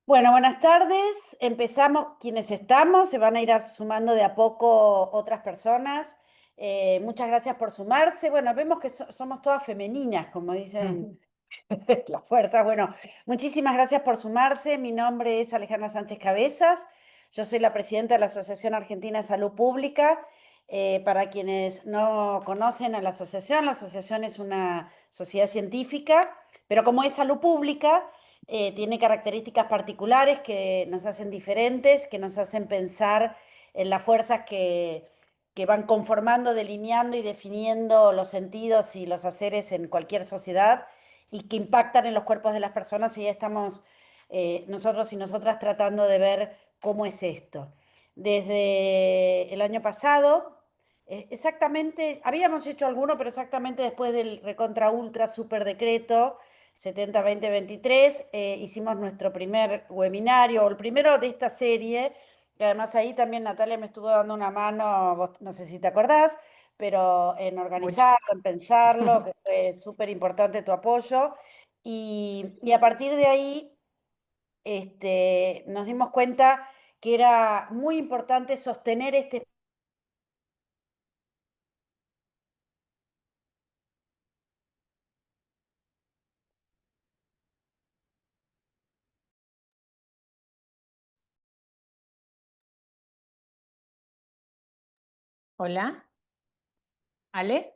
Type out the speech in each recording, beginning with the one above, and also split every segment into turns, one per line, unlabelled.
Bueno, buenas tardes. Empezamos quienes estamos, se van a ir sumando de a poco otras personas. Muchas gracias por sumarse. Bueno, vemos que somos todas femeninas, como dicen
Ujú.
las fuerzas. Bueno, muchísimas gracias por sumarse. Mi nombre es Alejandra Sánchez Cabezas. Yo soy la presidenta de la Asociación Argentina de Salud Pública. Para quienes no conocen a la asociación es una sociedad científica, pero como es salud pública, tiene características particulares que nos hacen diferentes, que nos hacen pensar en las fuerzas que van conformando, delineando y definiendo los sentidos y los haceres en cualquier sociedad y que impactan en los cuerpos de las personas, y ya estamos nosotros y nosotras tratando de ver cómo es esto. Desde el año pasado, exactamente, habíamos hecho alguno, pero exactamente después del recontra ultra super decreto 70-2023, hicimos nuestro primer webinario, o el primero de esta serie, que además ahí también Natalia me estuvo dando una mano, vos no sé si te acordás, pero en
Mucho.
organizarlo, en pensarlo, que fue súper importante tu apoyo. Y a partir de ahí nos dimos cuenta que era muy importante sostener este.
Hola, Ale.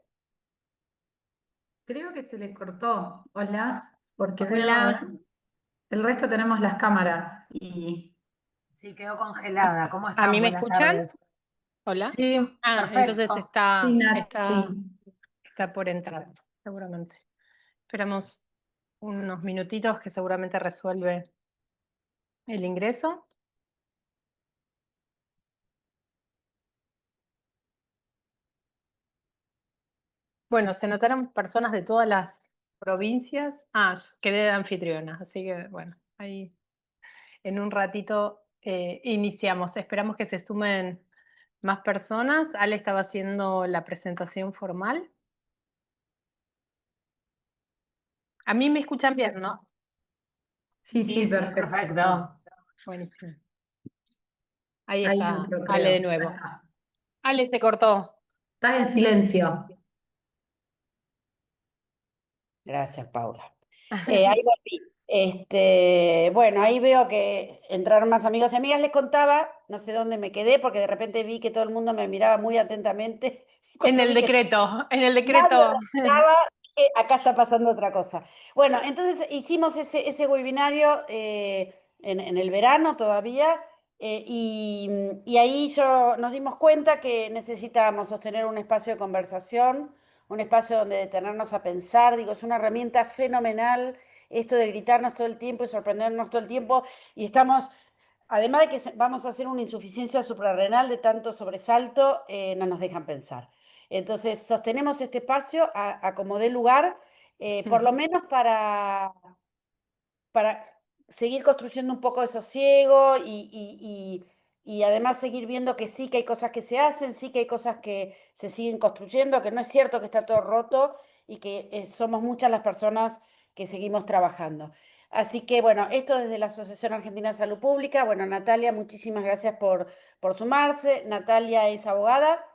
Creo que se le cortó. Hola, porque
Hola,
veo, el resto tenemos las cámaras y
Sí, quedó congelada. ¿Cómo
¿a mí
estás?
me
Buenas
escuchan?
tardes.
Hola.
Sí,
Ah, entonces
perfecto.
sí,
está,
Nat,
está,
sí.
está por entrar, seguramente. Esperamos unos minutitos que seguramente resuelve el ingreso. Bueno, se notaron personas de todas las provincias. Ah, quedé de anfitriona, así que bueno, ahí en un ratito iniciamos. Esperamos que se sumen más personas. Ale estaba haciendo la presentación formal. A mí me escuchan bien, ¿no?
Sí,
Sí,
sí,
sí,
perfecto.
perfecto.
Buenísimo. Ahí
Ahí
está
entro,
Ale de
creo.
nuevo.
Acá.
Ale se cortó.
Está en silencio.
Gracias, Paula. Ahí volví. Bueno, ahí veo que entraron más amigos y amigas. Les contaba, no sé dónde me quedé, porque de repente vi que todo el mundo me miraba muy atentamente.
En
Cuando
el
vi que
decreto, en el
nadie
decreto.
reaccionaba, dije, acá está pasando otra cosa. Bueno, entonces hicimos ese webinario en el verano todavía, y ahí nos dimos cuenta que necesitábamos sostener un espacio de conversación, un espacio donde detenernos a pensar. Digo, es una herramienta fenomenal esto de gritarnos todo el tiempo y sorprendernos todo el tiempo, y estamos. Además de que vamos a hacer una insuficiencia suprarrenal de tanto sobresalto, no nos dejan pensar. Entonces, sostenemos este espacio a como dé lugar, por lo menos para seguir construyendo un poco de sosiego y además seguir viendo que sí que hay cosas que se hacen, sí que hay cosas que se siguen construyendo, que no es cierto que está todo roto y que somos muchas las personas que seguimos trabajando. Así que bueno, esto desde la Asociación Argentina de Salud Pública. Bueno, Natalia, muchísimas gracias por sumarse. Natalia es abogada.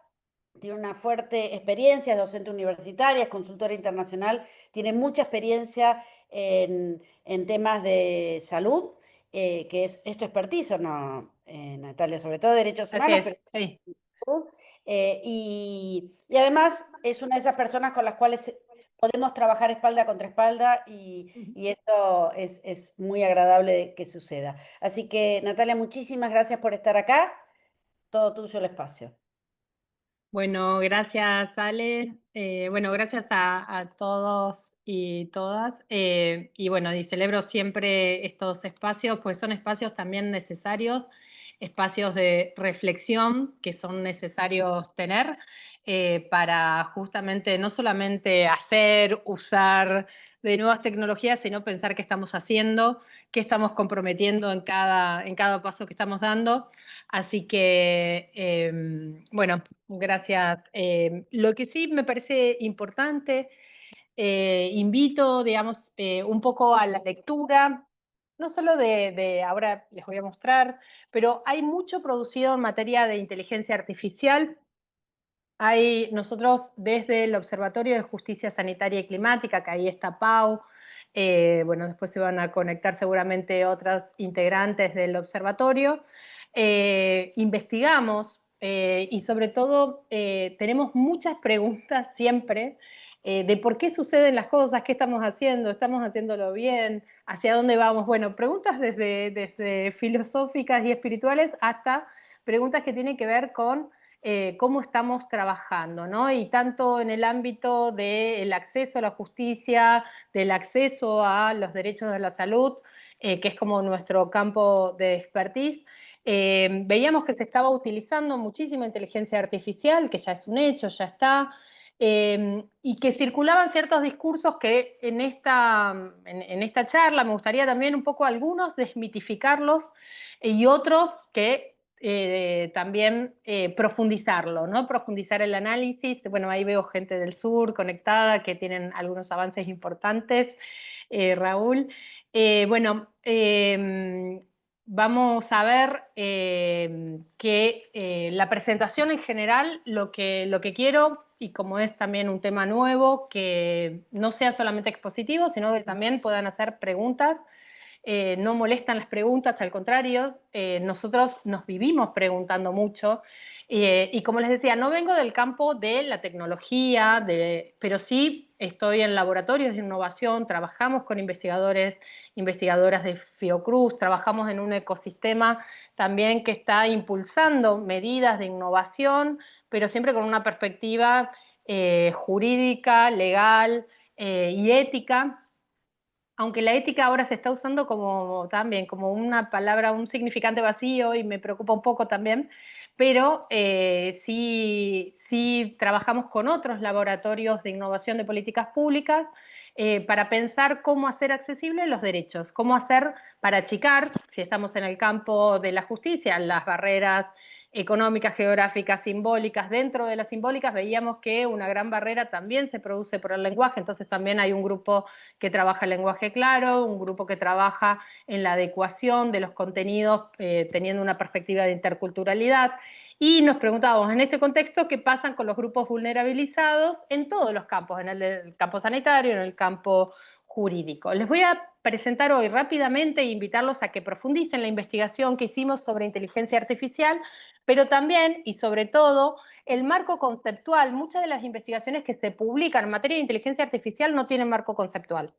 Tiene una fuerte experiencia, es docente universitaria, es consultora internacional, tiene mucha experiencia en temas de salud, que es tu expertise, ¿o no, Natalia? Sobre todo derechos
Así
humanos,
es,
pero
sí.
salud. Y además es una de esas personas con las cuales podemos trabajar espalda contra espalda, y esto es muy agradable que suceda. Así que, Natalia, muchísimas gracias por estar acá. Todo tuyo el espacio.
Bueno, gracias, Ale. Bueno, gracias a todos y todas. Y bueno, y celebro siempre estos espacios, pues son espacios también necesarios, espacios de reflexión que son necesarios tener para justamente no solamente hacer, usar de nuevas tecnologías, sino pensar qué estamos haciendo, qué estamos comprometiendo en cada paso que estamos dando. Así que, bueno, gracias. Lo que sí me parece importante, invito, digamos, un poco a la lectura. no solo ahora les voy a mostrar, pero hay mucho producido en materia de inteligencia artificial. Nosotros desde el Observatorio de Justicia Sanitaria y Climática, que ahí está Pau, bueno, después se van a conectar seguramente otras integrantes del observatorio, investigamos y sobre todo tenemos muchas preguntas siempre de por qué suceden las cosas, qué estamos haciéndolo bien, hacia dónde vamos. Bueno, preguntas desde filosóficas y espirituales hasta preguntas que tienen que ver con cómo estamos trabajando, ¿no? Y tanto en el ámbito del acceso a la justicia, del acceso a los derechos de la salud, que es como nuestro campo de expertise, veíamos que se estaba utilizando muchísima inteligencia artificial, que ya es un hecho, ya está, y que circulaban ciertos discursos que en esta charla me gustaría también un poco algunos desmitificarlos y otros que también profundizarlo, ¿no? Profundizar el análisis. Bueno, ahí veo gente del sur conectada que tienen algunos avances importantes, Raúl. Bueno, vamos a ver que la presentación en general, lo que quiero, y como es también un tema nuevo, que no sea solamente expositivo, sino que también puedan hacer preguntas. No molestan las preguntas, al contrario, nosotros nos vivimos preguntando mucho. Y como les decía, no vengo del campo de la tecnología, pero sí estoy en laboratorios de innovación, trabajamos con investigadoras de Fiocruz, trabajamos en un ecosistema también que está impulsando medidas de innovación, pero siempre con una perspectiva jurídica, legal y ética. Aunque la ética ahora se está usando también como una palabra, un significante vacío y me preocupa un poco también, pero sí trabajamos con otros laboratorios de innovación de políticas públicas para pensar cómo hacer accesibles los derechos, cómo hacer para achicar, si estamos en el campo de la justicia, las barreras económicas, geográficas, simbólicas. Dentro de las simbólicas veíamos que una gran barrera también se produce por el lenguaje, entonces también hay un grupo que trabaja el lenguaje claro, un grupo que trabaja en la adecuación de los contenidos teniendo una perspectiva de interculturalidad. Y nos preguntábamos en este contexto qué pasan con los grupos vulnerabilizados en todos los campos, en el campo sanitario, en el campo jurídico. Les voy a presentar hoy rápidamente e invitarlos a que profundicen la investigación que hicimos sobre inteligencia artificial, pero también y sobre todo el marco conceptual. Muchas de las investigaciones que se publican en materia de inteligencia artificial no tienen marco conceptual,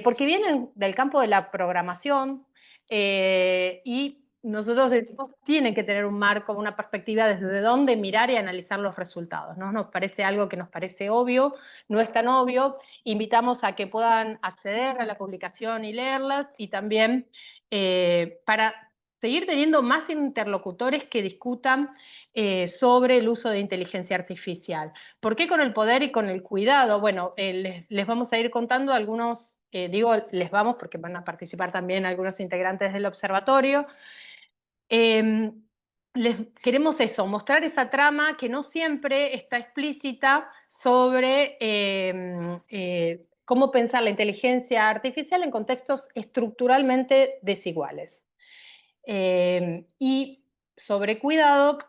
porque vienen del campo de la programación y nosotros decimos tienen que tener un marco, una perspectiva desde dónde mirar y analizar los resultados, ¿no? Nos parece algo que nos parece obvio, no es tan obvio. Invitamos a que puedan acceder a la publicación y leerlas, y también para seguir teniendo más interlocutores que discutan sobre el uso de inteligencia artificial. ¿Por qué con el poder y con el cuidado? Bueno, les vamos a ir contando algunos, digo les vamos porque van a participar también algunos integrantes del observatorio. Les queremos mostrar esa trama que no siempre está explícita sobre cómo pensar la inteligencia artificial en contextos estructuralmente desiguales. Y sobre cuidado,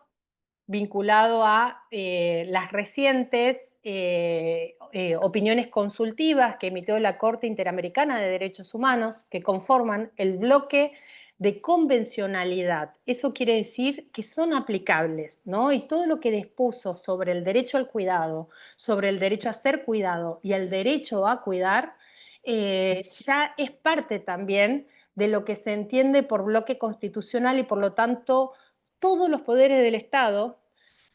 vinculado a las recientes opiniones consultivas que emitió la Corte Interamericana de Derechos Humanos, que conforman el bloque de convencionalidad. Eso quiere decir que son aplicables, ¿no? Y todo lo que dispuso sobre el derecho al cuidado, sobre el derecho a ser cuidado y el derecho a cuidar, ya es parte también de lo que se entiende por bloque constitucional, y por lo tanto todos los poderes del Estado,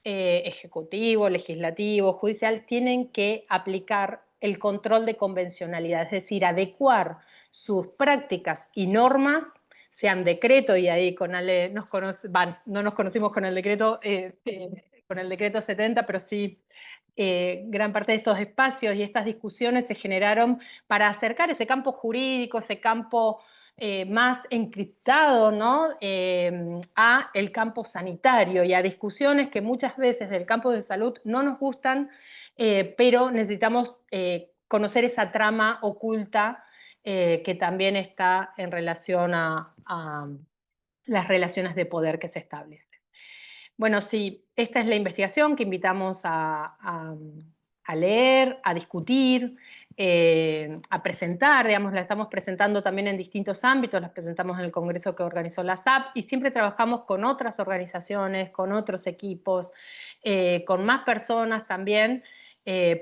ejecutivo, legislativo, judicial, tienen que aplicar el control de convencionalidad, es decir, adecuar sus prácticas y normas, sean decreto, y ahí con Ale no nos conocimos con el decreto, con el decreto 70, pero sí gran parte de estos espacios y estas discusiones se generaron para acercar ese campo jurídico, ese campo más encriptado, ¿no? A el campo sanitario y a discusiones que muchas veces del campo de salud no nos gustan, pero necesitamos conocer esa trama oculta que también está en relación a las relaciones de poder que se establecen. Bueno, sí, esta es la investigación que invitamos a leer, a discutir, a presentar, digamos, la estamos presentando también en distintos ámbitos, las presentamos en el congreso que organizó la SAP y siempre trabajamos con otras organizaciones, con otros equipos, con más personas también,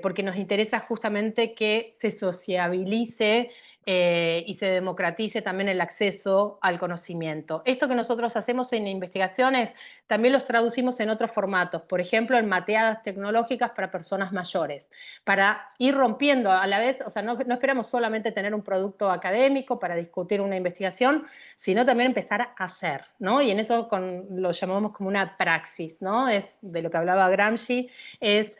porque nos interesa justamente que se sociabilice y se democratice también el acceso al conocimiento. Esto que nosotros hacemos en investigaciones también los traducimos en otros formatos, por ejemplo, en mateadas tecnológicas para personas mayores, para ir rompiendo a la vez, o sea, no esperamos solamente tener un producto académico para discutir una investigación, sino también empezar a hacer, ¿no? Y en eso lo llamamos como una praxis, ¿no? Es de lo que hablaba Gramsci, es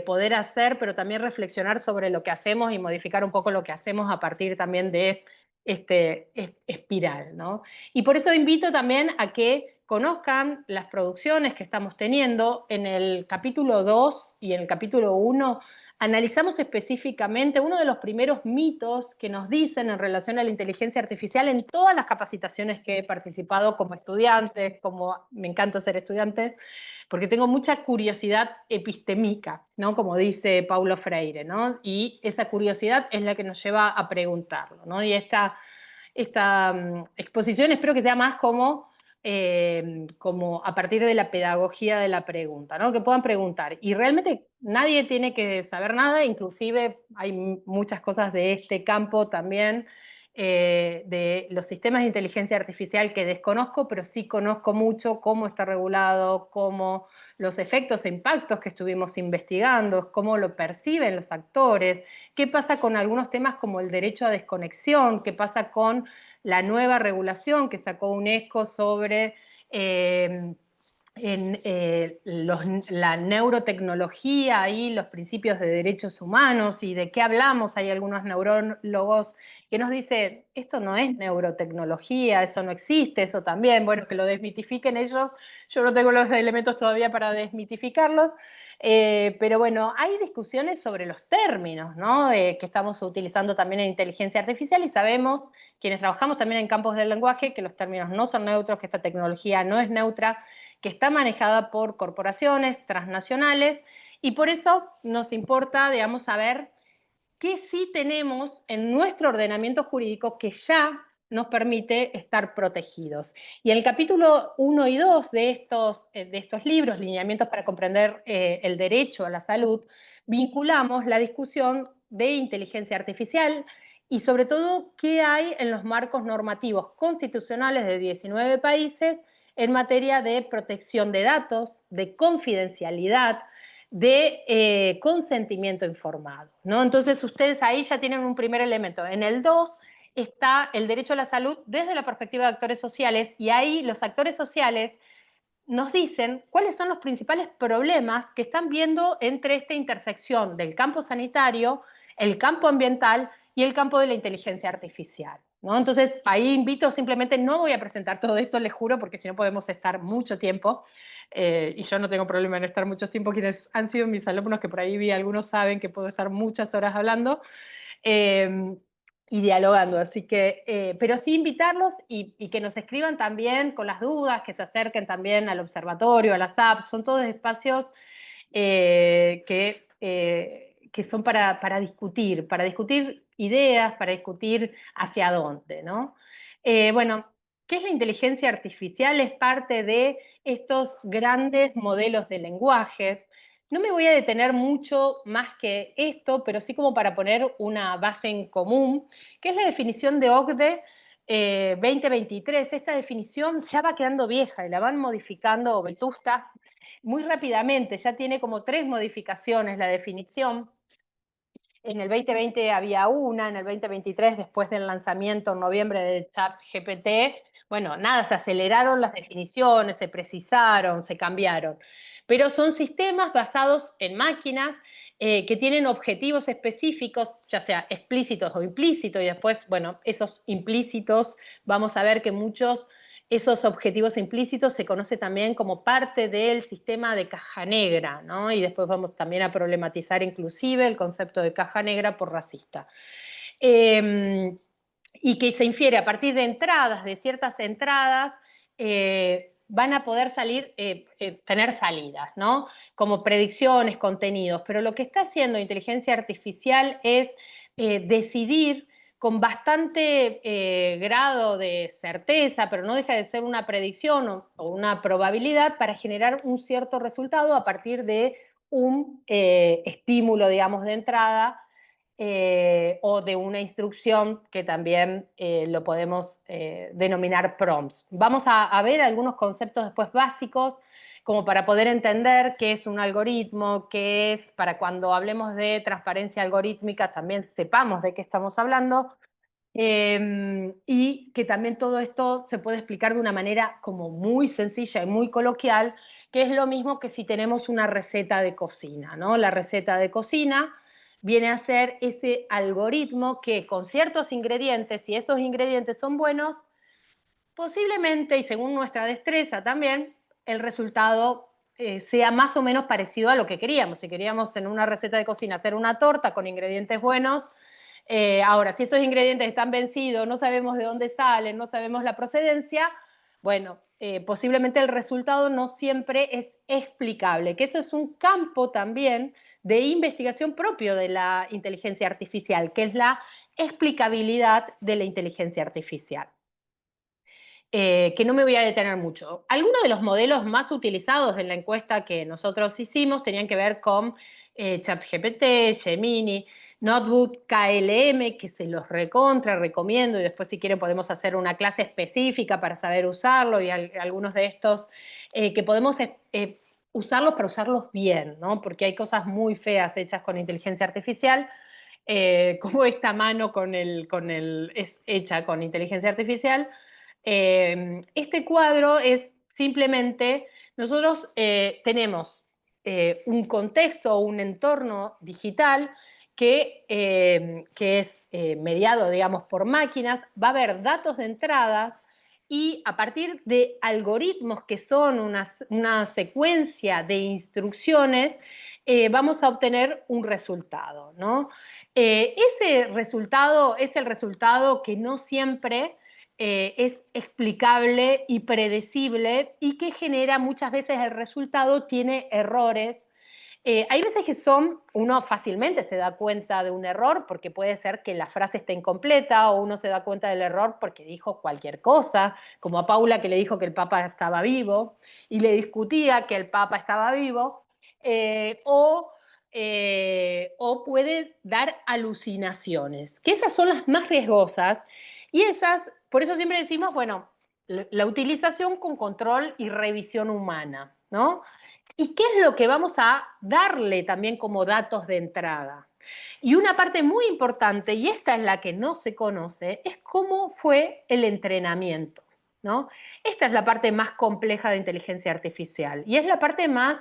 poder hacer, pero también reflexionar sobre lo que hacemos y modificar un poco lo que hacemos a partir también de este espiral, ¿no? Y por eso invito también a que conozcan las producciones que estamos teniendo. En el capítulo 2 y en el capítulo 1 analizamos específicamente uno de los primeros mitos que nos dicen en relación a la inteligencia artificial en todas las capacitaciones que he participado como estudiante, como me encanta ser estudiante, porque tengo mucha curiosidad epistémica, ¿no? Como dice Paulo Freire, ¿no? Y esa curiosidad es la que nos lleva a preguntarlo, ¿no? Y esta exposición espero que sea más como a partir de la pedagogía de la pregunta, ¿no? Que puedan preguntar. Y realmente nadie tiene que saber nada, inclusive hay muchas cosas de este campo también, de los sistemas de inteligencia artificial que desconozco, pero sí conozco mucho cómo está regulado, cómo los efectos e impactos que estuvimos investigando, cómo lo perciben los actores, qué pasa con algunos temas como el derecho a desconexión, qué pasa con la nueva regulación que sacó UNESCO sobre la neurotecnología y los principios de derechos humanos y de qué hablamos. Hay algunos neurólogos que nos dicen, esto no es neurotecnología, eso no existe, eso también, bueno, que lo desmitifiquen ellos. Yo no tengo los elementos todavía para desmitificarlos, pero bueno, hay discusiones sobre los términos, ¿no? Que estamos utilizando también en inteligencia artificial y sabemos, quienes trabajamos también en campos del lenguaje, que los términos no son neutros, que esta tecnología no es neutra, que está manejada por corporaciones transnacionales y por eso nos importa, digamos, saber qué sí tenemos en nuestro ordenamiento jurídico que ya nos permite estar protegidos. Y en el capítulo 1 y 2 de estos libros, Lineamientos para comprender el derecho a la salud, vinculamos la discusión de inteligencia artificial y sobre todo qué hay en los marcos normativos constitucionales de 19 países en materia de protección de datos, de confidencialidad, de consentimiento informado, ¿no? Entonces ustedes ahí ya tienen un primer elemento. En el 2 está el derecho a la salud desde la perspectiva de actores sociales y ahí los actores sociales nos dicen cuáles son los principales problemas que están viendo entre esta intersección del campo sanitario, el campo ambiental y el campo de la inteligencia artificial, ¿no? Entonces, ahí invito simplemente, no voy a presentar todo esto, les juro, porque si no podemos estar mucho tiempo, y yo no tengo problema en estar mucho tiempo, quienes han sido mis alumnos, que por ahí vi, algunos saben que puedo estar muchas horas hablando, y dialogando, así que, pero sí invitarlos y que nos escriban también con las dudas, que se acerquen también al observatorio, a las apps, son todos espacios que son para discutir ideas, para discutir hacia dónde, ¿no? Bueno, ¿qué es la inteligencia artificial? Es parte de estos grandes modelos de lenguaje. No me voy a detener mucho más que esto, pero sí como para poner una base en común, que es la definición de OCDE 2023. Esta definición ya va quedando vieja y la van modificando vetusta muy rápidamente, ya tiene como 3 modificaciones la definición. En el 2020 había una, en el 2023, después del lanzamiento en noviembre de ChatGPT, bueno, nada, se aceleraron las definiciones, se precisaron, se cambiaron. Pero son sistemas basados en máquinas que tienen objetivos específicos, ya sea explícitos o implícitos, y después, bueno, esos implícitos, vamos a ver que muchos esos objetivos implícitos se conoce también como parte del sistema de caja negra, ¿no? Y después vamos también a problematizar inclusive el concepto de caja negra por racista. y que se infiere a partir de entradas, de ciertas entradas, van a poder tener salidas, ¿no? Como predicciones, contenidos. Pero lo que está haciendo inteligencia artificial es decidir con bastante grado de certeza, pero no deja de ser una predicción o una probabilidad para generar un cierto resultado a partir de un estímulo, digamos, de entrada o de una instrucción que también lo podemos denominar prompts. Vamos a ver algunos conceptos después básicos como para poder entender qué es un algoritmo, qué es, para cuando hablemos de transparencia algorítmica también sepamos de qué estamos hablando, y que también todo esto se puede explicar de una manera como muy sencilla y muy coloquial, que es lo mismo que si tenemos una receta de cocina, ¿no? La receta de cocina viene a ser ese algoritmo que con ciertos ingredientes, si esos ingredientes son buenos, posiblemente, y según nuestra destreza también, el resultado sea más o menos parecido a lo que queríamos. Si queríamos en una receta de cocina hacer una torta con ingredientes buenos, ahora, si esos ingredientes están vencidos, no sabemos de dónde salen, no sabemos la procedencia, bueno, posiblemente el resultado no siempre es explicable, que eso es un campo también de investigación propio de la inteligencia artificial, que es la explicabilidad de la inteligencia artificial. Que no me voy a detener mucho. Algunos de los modelos más utilizados en la encuesta que nosotros hicimos tenían que ver con ChatGPT, Gemini, Notebook, KLM, que se los recomiendo, y después si quieren podemos hacer una clase específica para saber usarlo, y algunos de estos que podemos usarlos para usarlos bien, ¿no? Porque hay cosas muy feas hechas con inteligencia artificial, como esta mano es hecha con inteligencia artificial. Este cuadro es simplemente, nosotros tenemos un contexto o un entorno digital que es mediado, digamos, por máquinas, va a haber datos de entrada y a partir de algoritmos que son una secuencia de instrucciones, vamos a obtener un resultado, ¿no? Ese resultado es el resultado que no siempre es explicable y predecible y que genera muchas veces el resultado tiene errores. Hay veces que uno fácilmente se da cuenta de un error porque puede ser que la frase esté incompleta, o uno se da cuenta del error porque dijo cualquier cosa, como a Paula, que le dijo que el Papa estaba vivo y le discutía que el Papa estaba vivo, eh, o, o puede dar alucinaciones, que esas son las más riesgosas, y esas, por eso siempre decimos, bueno, la utilización con control y revisión humana, ¿no? ¿Y qué es lo que vamos a darle también como datos de entrada? Y una parte muy importante, y esta es la que no se conoce, es cómo fue el entrenamiento, ¿no? Esta es la parte más compleja de inteligencia artificial, y es la parte más,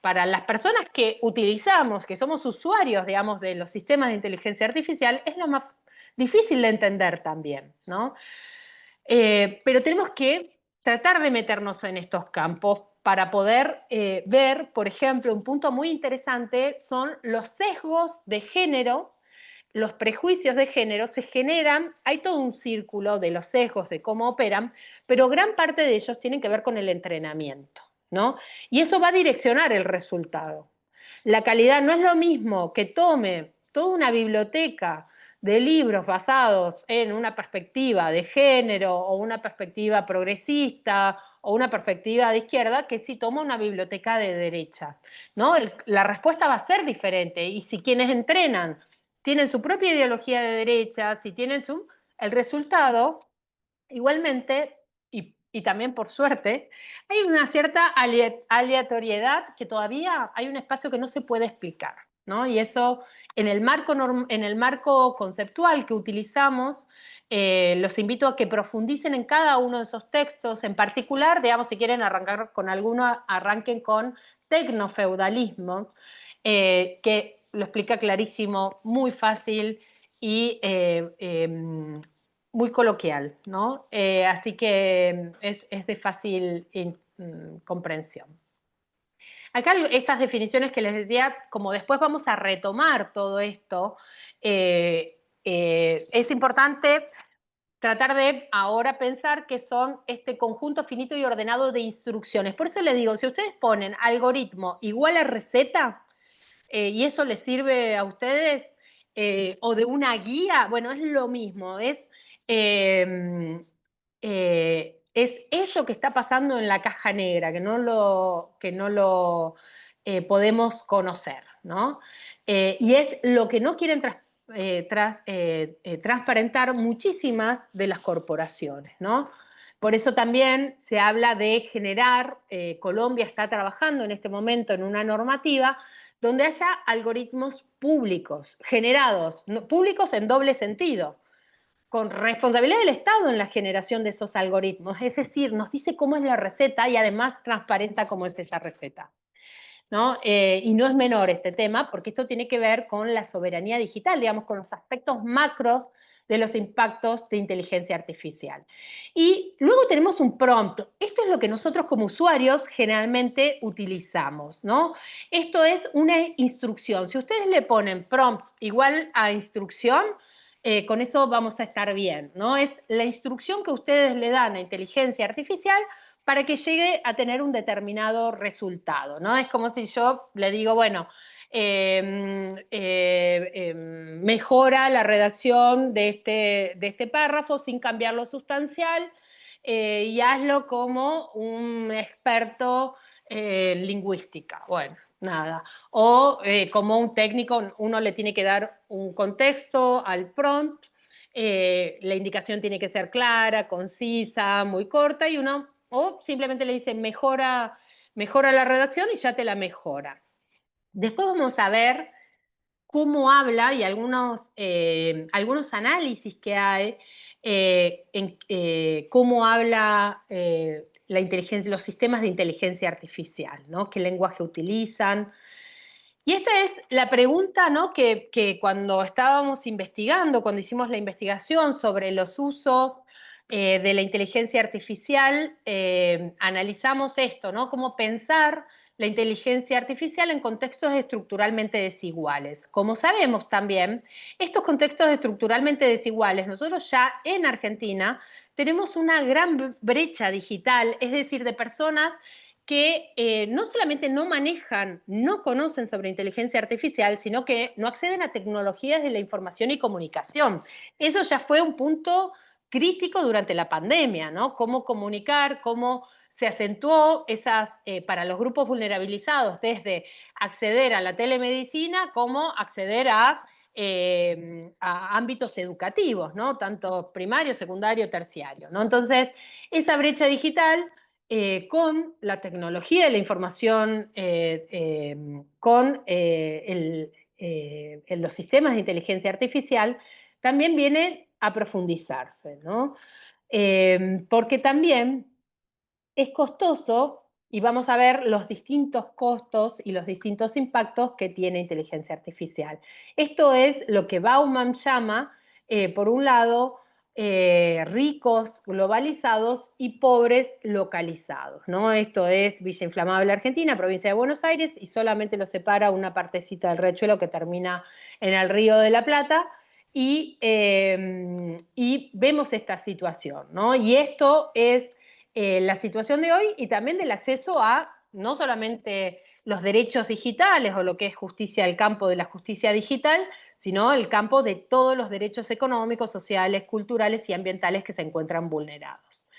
para las personas que utilizamos, que somos usuarios, digamos, de los sistemas de inteligencia artificial, es la más difícil de entender también, ¿no? Pero tenemos que tratar de meternos en estos campos para poder ver, por ejemplo, un punto muy interesante son los sesgos de género, los prejuicios de género se generan, hay todo un círculo de los sesgos, de cómo operan, pero gran parte de ellos tienen que ver con el entrenamiento, ¿no? Y eso va a direccionar el resultado. La calidad no es lo mismo que tome toda una biblioteca de libros basados en una perspectiva de género o una perspectiva progresista o una perspectiva de izquierda, que si toma una biblioteca de derecha, ¿no? La respuesta va a ser diferente, y si quienes entrenan tienen su propia ideología de derecha, si tienen el resultado, igualmente, y también por suerte, hay una cierta aleatoriedad que todavía hay un espacio que no se puede explicar, ¿no? Y eso, en el marco conceptual que utilizamos, los invito a que profundicen en cada uno de esos textos, en particular, digamos, si quieren arrancar con alguno, arranquen con Tecnofeudalismo, que lo explica clarísimo, muy fácil y muy coloquial, ¿no? Así que es de fácil comprensión. Acá estas definiciones que les decía, como después vamos a retomar todo esto, es importante tratar de ahora pensar que son este conjunto finito y ordenado de instrucciones. Por eso les digo, si ustedes ponen algoritmo igual a receta, y eso les sirve a ustedes, o de una guía, bueno, es lo mismo, es eso que está pasando en la caja negra, que no lo podemos conocer, ¿no? Y es lo que no quieren transparentar muchísimas de las corporaciones, ¿no? Por eso también se habla de generar, Colombia está trabajando en este momento en una normativa donde haya algoritmos públicos, generados, públicos en doble sentido, con responsabilidad del Estado en la generación de esos algoritmos, es decir, nos dice cómo es la receta y además transparenta cómo es esa receta, ¿no? Y no es menor este tema, porque esto tiene que ver con la soberanía digital, digamos, con los aspectos macros de los impactos de inteligencia artificial. Y luego tenemos un prompt. Esto es lo que nosotros como usuarios generalmente utilizamos, ¿no? Esto es una instrucción. Si ustedes le ponen prompt igual a instrucción, con eso vamos a estar bien, ¿no? Es la instrucción que ustedes le dan a inteligencia artificial para que llegue a tener un determinado resultado, ¿no? Es como si yo le digo, bueno, mejora la redacción de este párrafo sin cambiar lo sustancial, y hazlo como un experto en lingüística. Bueno, nada. O como un técnico, uno le tiene que dar un contexto al prompt, la indicación tiene que ser clara, concisa, muy corta, y uno, o simplemente le dice mejora la redacción y ya te la mejora. Después vamos a ver cómo habla y algunos análisis que hay cómo habla la inteligencia, los sistemas de inteligencia artificial, ¿no? ¿Qué lenguaje utilizan? Y esta es la pregunta, ¿no? que cuando estábamos investigando, cuando hicimos la investigación sobre los usos de la inteligencia artificial, analizamos esto, ¿no? Cómo pensar la inteligencia artificial en contextos estructuralmente desiguales. Como sabemos también, estos contextos estructuralmente desiguales, nosotros ya en Argentina tenemos una gran brecha digital, es decir, de personas que no solamente no manejan, no conocen sobre inteligencia artificial, sino que no acceden a tecnologías de la información y comunicación. Eso ya fue un punto crítico durante la pandemia, ¿no? Cómo comunicar, cómo se acentuó para los grupos vulnerabilizados, desde acceder a la telemedicina como acceder a ámbitos educativos, ¿no? Tanto primario, secundario, terciario, ¿no? Entonces, esa brecha digital con la tecnología de la información, con los sistemas de inteligencia artificial, también viene a profundizarse, ¿no? Porque también es costoso y vamos a ver los distintos costos y los distintos impactos que tiene inteligencia artificial. Esto es lo que Bauman llama, por un lado, ricos globalizados y pobres localizados, ¿no? Esto es Villa Inflamable Argentina, provincia de Buenos Aires, y solamente lo separa una partecita del riachuelo que termina en el Río de la Plata, y vemos esta situación, ¿no? Y esto es la situación de hoy y también del acceso a no solamente los derechos digitales o lo que es justicia, el campo de la justicia digital, sino el campo de todos los derechos económicos, sociales, culturales y ambientales que se encuentran vulnerados.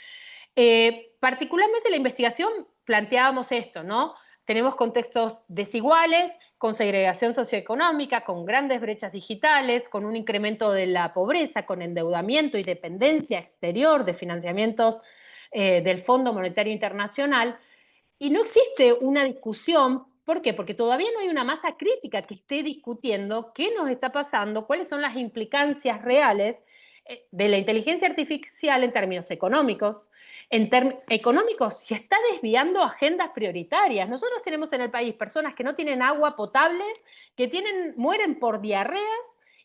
Particularmente la investigación planteábamos esto, ¿no? Tenemos contextos desiguales, con segregación socioeconómica, con grandes brechas digitales, con un incremento de la pobreza, con endeudamiento y dependencia exterior de financiamientos del Fondo Monetario Internacional, y no existe una discusión. ¿Por qué? Porque todavía no hay una masa crítica que esté discutiendo qué nos está pasando, cuáles son las implicancias reales de la inteligencia artificial en términos económicos, y está desviando agendas prioritarias. Nosotros tenemos en el país personas que no tienen agua potable, que mueren por diarreas,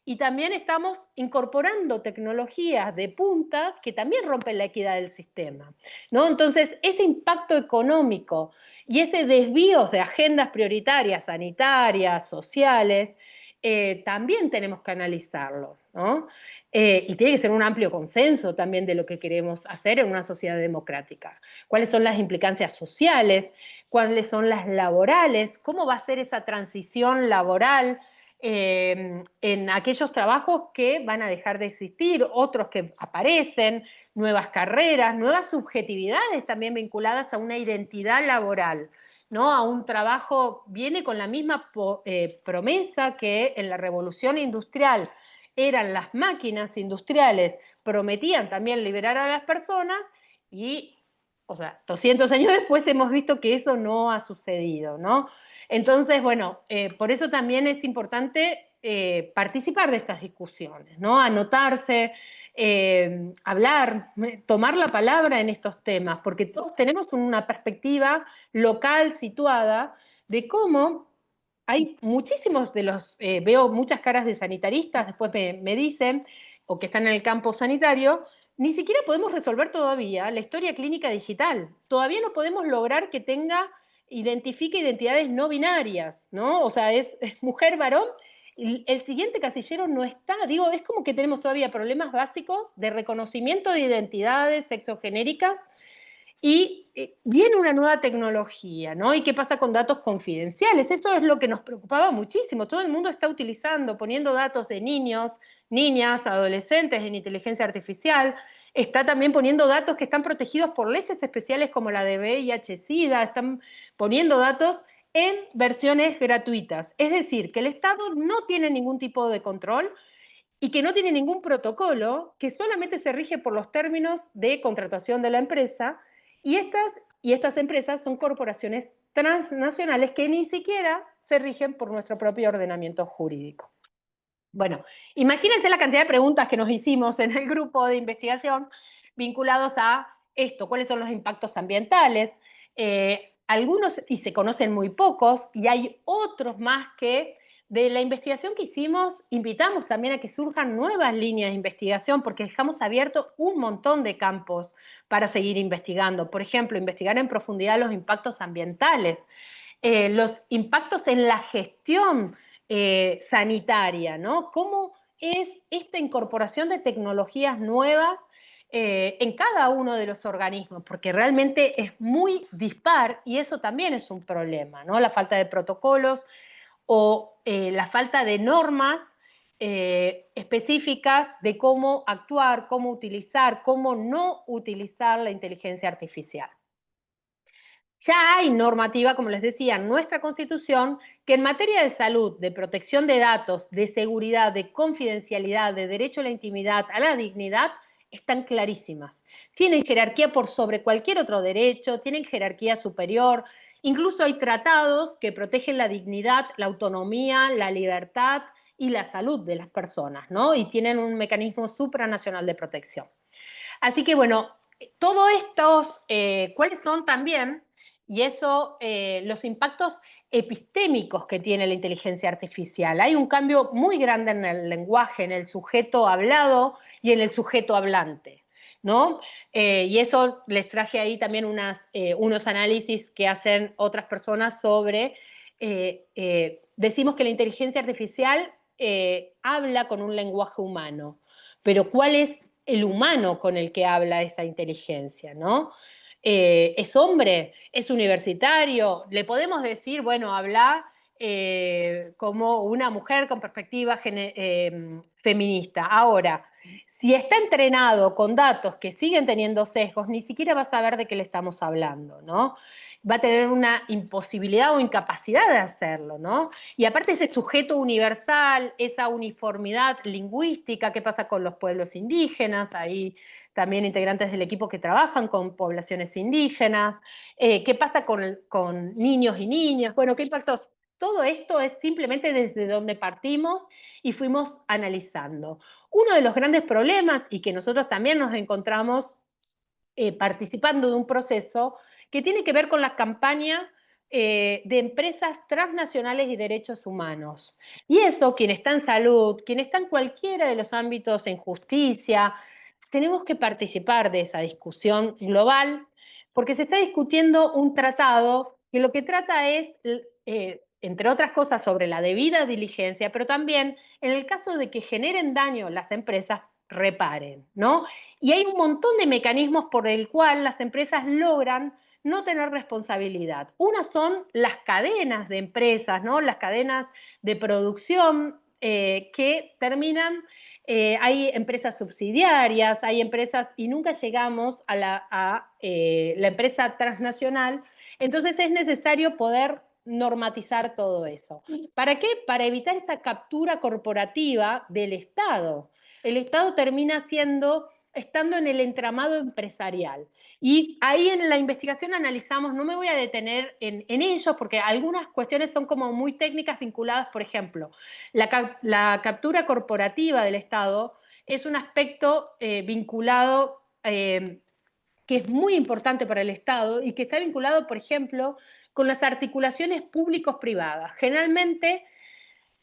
y también estamos incorporando tecnologías de punta que también rompen la equidad del sistema, ¿no? Entonces, ese impacto económico y ese desvío de agendas prioritarias, sanitarias, sociales, también tenemos que analizarlo, ¿no? Y tiene que ser un amplio consenso también de lo que queremos hacer en una sociedad democrática. ¿Cuáles son las implicancias sociales? ¿Cuáles son las laborales? ¿Cómo va a ser esa transición laboral en aquellos trabajos que van a dejar de existir, otros que aparecen, nuevas carreras, nuevas subjetividades también vinculadas a una identidad laboral, ¿no? A un trabajo, viene con la misma promesa que en la revolución industrial eran las máquinas industriales, prometían también liberar a las personas y, o sea, 200 años después hemos visto que eso no ha sucedido, ¿no? Entonces, bueno, por eso también es importante participar de estas discusiones, ¿no? Anotarse, hablar, tomar la palabra en estos temas, porque todos tenemos una perspectiva local situada de cómo hay muchísimos de los, veo muchas caras de sanitaristas, después me dicen, o que están en el campo sanitario, ni siquiera podemos resolver todavía la historia clínica digital. Todavía no podemos lograr que identifique identidades no binarias, ¿no? O sea, es mujer, varón, el siguiente casillero no está. Digo, es como que tenemos todavía problemas básicos de reconocimiento de identidades sexogenéricas y viene una nueva tecnología, ¿no? ¿Y qué pasa con datos confidenciales? Eso es lo que nos preocupaba muchísimo. Todo el mundo está utilizando, poniendo datos de niños, niñas, adolescentes en inteligencia artificial. Está también poniendo datos que están protegidos por leyes especiales como la de VIH-Sida. Están poniendo datos en versiones gratuitas. Es decir, que el Estado no tiene ningún tipo de control y que no tiene ningún protocolo, que solamente se rige por los términos de contratación de la empresa, y estas empresas son corporaciones transnacionales que ni siquiera se rigen por nuestro propio ordenamiento jurídico. Bueno, imagínense la cantidad de preguntas que nos hicimos en el grupo de investigación vinculados a esto, cuáles son los impactos ambientales. Algunos, y se conocen muy pocos, y hay otros más que de la investigación que hicimos, invitamos también a que surjan nuevas líneas de investigación, porque dejamos abierto un montón de campos para seguir investigando. Por ejemplo, investigar en profundidad los impactos ambientales, los impactos en la gestión sanitaria, ¿no? ¿Cómo es esta incorporación de tecnologías nuevas en cada uno de los organismos? Porque realmente es muy dispar y eso también es un problema, ¿no? La falta de protocolos o la falta de normas específicas de cómo actuar, cómo utilizar, cómo no utilizar la inteligencia artificial. Ya hay normativa, como les decía, en nuestra Constitución, que en materia de salud, de protección de datos, de seguridad, de confidencialidad, de derecho a la intimidad, a la dignidad, están clarísimas. Tienen jerarquía por sobre cualquier otro derecho, tienen jerarquía superior, incluso hay tratados que protegen la dignidad, la autonomía, la libertad y la salud de las personas, ¿no? Y tienen un mecanismo supranacional de protección. Así que, bueno, todos estos, ¿cuáles son también? Y eso, los impactos epistémicos que tiene la inteligencia artificial. Hay un cambio muy grande en el lenguaje, en el sujeto hablado y en el sujeto hablante, ¿no? Y eso les traje ahí también unos análisis que hacen otras personas sobre, decimos que la inteligencia artificial habla con un lenguaje humano, pero ¿cuál es el humano con el que habla esa inteligencia, ¿no? ¿Es hombre? ¿Es universitario? Le podemos decir, bueno, habla como una mujer con perspectiva feminista. Ahora, si está entrenado con datos que siguen teniendo sesgos, ni siquiera va a saber de qué le estamos hablando, ¿no? Va a tener una imposibilidad o incapacidad de hacerlo, ¿no? Y aparte ese sujeto universal, esa uniformidad lingüística, ¿qué pasa con los pueblos indígenas? Ahí también integrantes del equipo que trabajan con poblaciones indígenas, qué pasa con niños y niñas, bueno, qué impactos. Todo esto es simplemente desde donde partimos y fuimos analizando. Uno de los grandes problemas, y que nosotros también nos encontramos participando de un proceso que tiene que ver con la campaña de empresas transnacionales y derechos humanos. Y eso, quien está en salud, quien está en cualquiera de los ámbitos en justicia, tenemos que participar de esa discusión global, porque se está discutiendo un tratado que lo que trata es entre otras cosas, sobre la debida diligencia, pero también en el caso de que generen daño las empresas, reparen, ¿no? Y hay un montón de mecanismos por el cual las empresas logran no tener responsabilidad. Una son las cadenas de empresas, ¿no? Las cadenas de producción que terminan, hay empresas subsidiarias, hay empresas, y nunca llegamos a la empresa transnacional. Entonces es necesario poder normatizar todo eso. ¿Para qué? Para evitar esa captura corporativa del Estado. El Estado termina estando en el entramado empresarial. Y ahí en la investigación analizamos, no me voy a detener en ellos, porque algunas cuestiones son como muy técnicas vinculadas, por ejemplo, la captura corporativa del Estado es un aspecto vinculado, que es muy importante para el Estado y que está vinculado, por ejemplo, con las articulaciones públicos-privadas. Generalmente,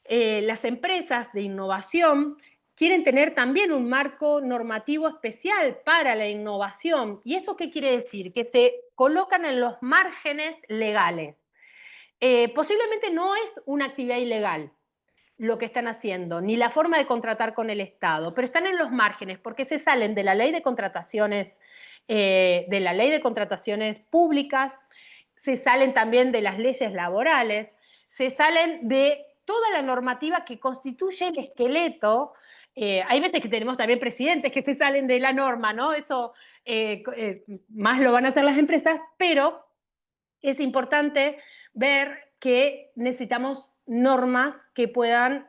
las empresas de innovación quieren tener también un marco normativo especial para la innovación. ¿Y eso qué quiere decir? Que se colocan en los márgenes legales. Posiblemente no es una actividad ilegal lo que están haciendo, ni la forma de contratar con el Estado, pero están en los márgenes porque se salen de la ley de contrataciones públicas, se salen también de las leyes laborales, se salen de toda la normativa que constituye el esqueleto. Hay veces que tenemos también presidentes que se salen de la norma, ¿no? Eso más lo van a hacer las empresas, pero es importante ver que necesitamos normas que puedan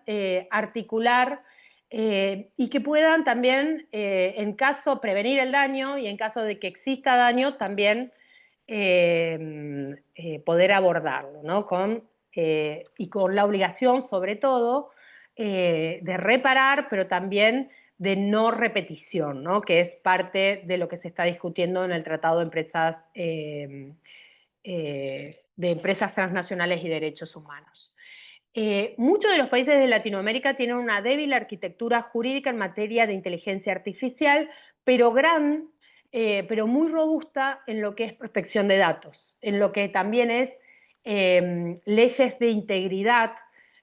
articular y que puedan también, en caso, prevenir el daño y en caso de que exista daño, también poder abordarlo, ¿no? Y con la obligación, sobre todo, de reparar, pero también de no repetición, ¿no? Que es parte de lo que se está discutiendo en el Tratado de Empresas Transnacionales y Derechos Humanos. Muchos de los países de Latinoamérica tienen una débil arquitectura jurídica en materia de inteligencia artificial, pero pero muy robusta en lo que es protección de datos, en lo que también es leyes de integridad,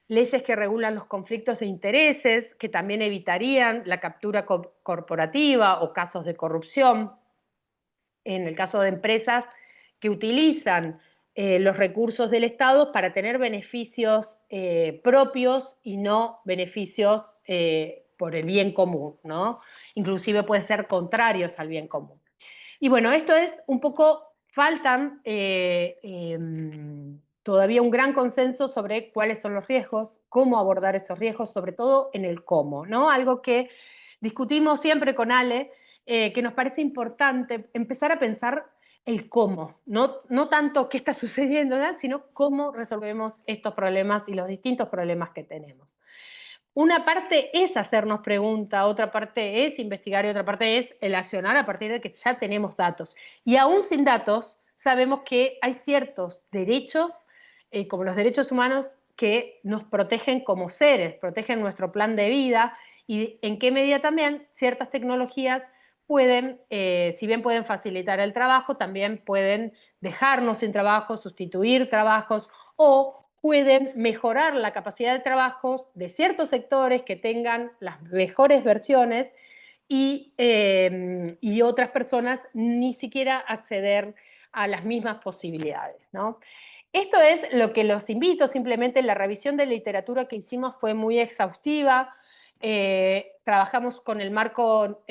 leyes que regulan los conflictos de intereses, que también evitarían la captura corporativa o casos de corrupción. En el caso de empresas que utilizan los recursos del Estado para tener beneficios propios y no beneficios por el bien común, ¿no? Inclusive pueden ser contrarios al bien común. Y bueno, esto es un poco, faltan todavía un gran consenso sobre cuáles son los riesgos, cómo abordar esos riesgos, sobre todo en el cómo, ¿no? Algo que discutimos siempre con Ale, que nos parece importante empezar a pensar el cómo, no tanto qué está sucediendo, ¿no? Sino cómo resolvemos estos problemas y los distintos problemas que tenemos. Una parte es hacernos preguntas, otra parte es investigar y otra parte es el accionar a partir de que ya tenemos datos. Y aún sin datos, sabemos que hay ciertos derechos, como los derechos humanos, que nos protegen como seres, protegen nuestro plan de vida y en qué medida también ciertas tecnologías pueden, si bien pueden facilitar el trabajo, también pueden dejarnos sin trabajo, sustituir trabajos o pueden mejorar la capacidad de trabajo de ciertos sectores que tengan las mejores versiones y otras personas ni siquiera acceder a las mismas posibilidades, ¿no? Esto es lo que los invito, simplemente la revisión de literatura que hicimos fue muy exhaustiva, trabajamos con el marco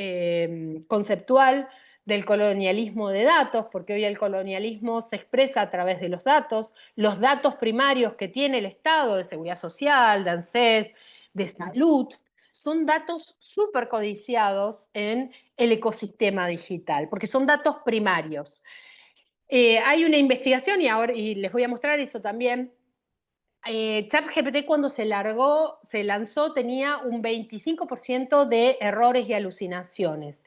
conceptual del colonialismo de datos, porque hoy el colonialismo se expresa a través de los datos primarios que tiene el Estado, de seguridad social, de ANSES, de salud, son datos súper codiciados en el ecosistema digital, porque son datos primarios. Hay una investigación, y les voy a mostrar eso también. ChatGPT cuando se lanzó tenía un 25% de errores y alucinaciones.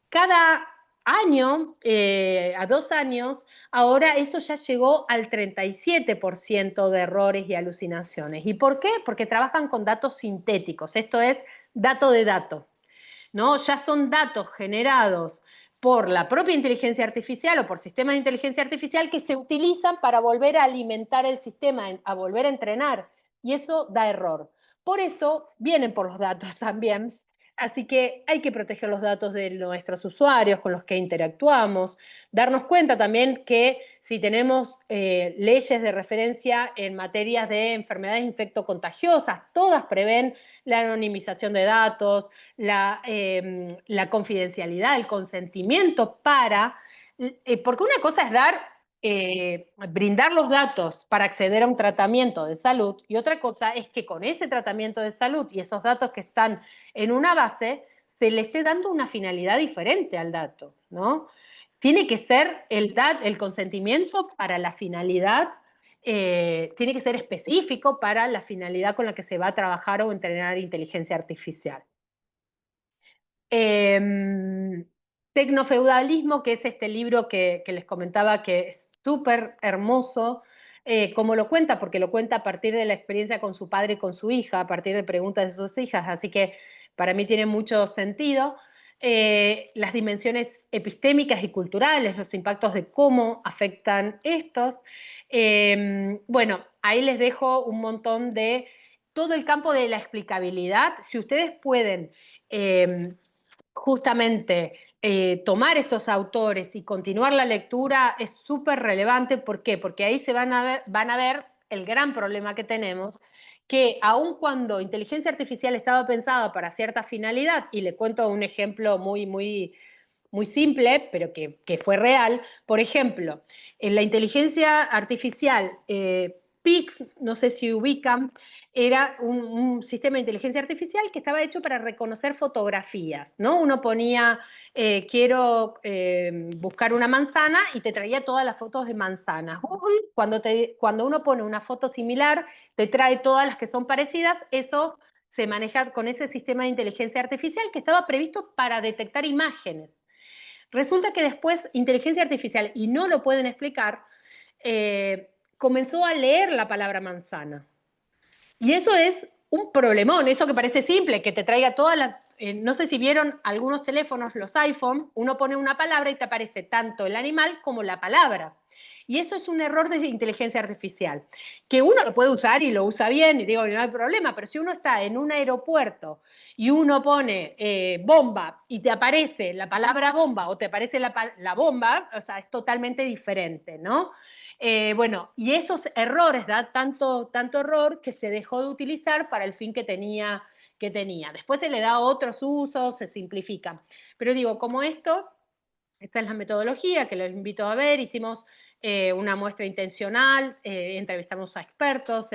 Cada año, a 2 años, ahora eso ya llegó al 37% de errores y alucinaciones. ¿Y por qué? Porque trabajan con datos sintéticos, esto es dato de dato, ¿no? Ya son datos generados por la propia inteligencia artificial o por sistemas de inteligencia artificial que se utilizan para volver a alimentar el sistema, a volver a entrenar, y eso da error. Por eso vienen por los datos también, así que hay que proteger los datos de nuestros usuarios con los que interactuamos, darnos cuenta también que si tenemos leyes de referencia en materias de enfermedades infectocontagiosas, todas prevén la anonimización de datos, la confidencialidad, el consentimiento para, porque una cosa es brindar los datos para acceder a un tratamiento de salud y otra cosa es que con ese tratamiento de salud y esos datos que están en una base se le esté dando una finalidad diferente al dato, ¿no? Tiene que ser el consentimiento para la finalidad, tiene que ser específico para la finalidad con la que se va a trabajar o entrenar inteligencia artificial. Tecnofeudalismo, que es este libro que les comentaba que es súper hermoso, como lo cuenta, porque lo cuenta a partir de la experiencia con su padre y con su hija, a partir de preguntas de sus hijas, así que para mí tiene mucho sentido. Las dimensiones epistémicas y culturales, los impactos de cómo afectan estos. Bueno, ahí les dejo un montón de todo el campo de la explicabilidad. Si ustedes pueden justamente tomar esos autores y continuar la lectura es súper relevante. ¿Por qué? Porque ahí se van a ver el gran problema que tenemos, que aun cuando inteligencia artificial estaba pensada para cierta finalidad, y le cuento un ejemplo muy simple, pero que fue real. Por ejemplo, en la inteligencia artificial, PIC, no sé si ubican, era un sistema de inteligencia artificial que estaba hecho para reconocer fotografías, ¿no? Uno ponía, quiero buscar una manzana y te traía todas las fotos de manzanas. Google, cuando uno pone una foto similar, te trae todas las que son parecidas. Eso se maneja con ese sistema de inteligencia artificial que estaba previsto para detectar imágenes. Resulta que después inteligencia artificial, y no lo pueden explicar, comenzó a leer la palabra manzana. Y eso es un problemón, eso que parece simple, que te traiga todas las... no sé si vieron algunos teléfonos, los iPhone, uno pone una palabra y te aparece tanto el animal como la palabra. Y eso es un error de inteligencia artificial, que uno lo puede usar y lo usa bien, y digo, no hay problema, pero si uno está en un aeropuerto y uno pone bomba y te aparece la palabra bomba o te aparece la bomba, o sea, es totalmente diferente, ¿no? Bueno, y esos errores, da tanto error que se dejó de utilizar para el fin que tenía. Después se le da otros usos, se simplifica. Pero digo, como esta es la metodología que los invito a ver. Hicimos una muestra intencional, entrevistamos a expertos,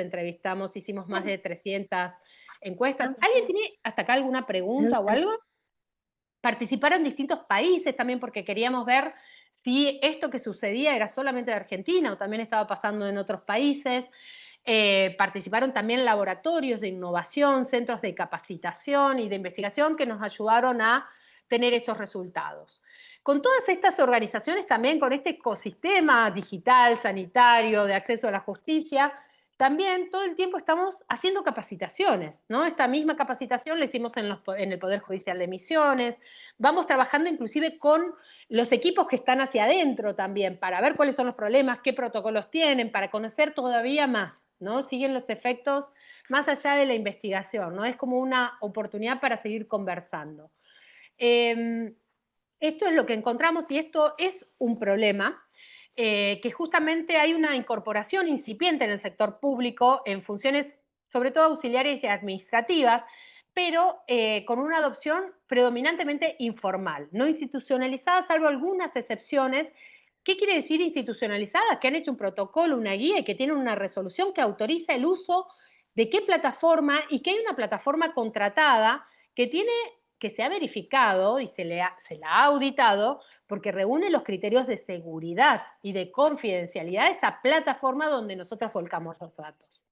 hicimos más de 300 encuestas. ¿Alguien tiene hasta acá alguna pregunta o algo? Participaron distintos países también porque queríamos ver si esto que sucedía era solamente de Argentina o también estaba pasando en otros países. Participaron también laboratorios de innovación, centros de capacitación y de investigación que nos ayudaron a tener estos resultados. Con todas estas organizaciones también, con este ecosistema digital, sanitario, de acceso a la justicia, también todo el tiempo estamos haciendo capacitaciones, ¿no? Esta misma capacitación la hicimos en el Poder Judicial de Misiones. Vamos trabajando inclusive con los equipos que están hacia adentro también, para ver cuáles son los problemas, qué protocolos tienen, para conocer todavía más, ¿no? Siguen los efectos más allá de la investigación, ¿no? Es como una oportunidad para seguir conversando. Esto es lo que encontramos y esto es un problema, que justamente hay una incorporación incipiente en el sector público en funciones sobre todo auxiliares y administrativas, pero con una adopción predominantemente informal, no institucionalizada, salvo algunas excepciones. ¿Qué quiere decir institucionalizadas? Que han hecho un protocolo, una guía y que tienen una resolución que autoriza el uso de qué plataforma y que hay una plataforma contratada que se ha verificado y se la ha auditado porque reúne los criterios de seguridad y de confidencialidad de esa plataforma donde nosotros volcamos los datos,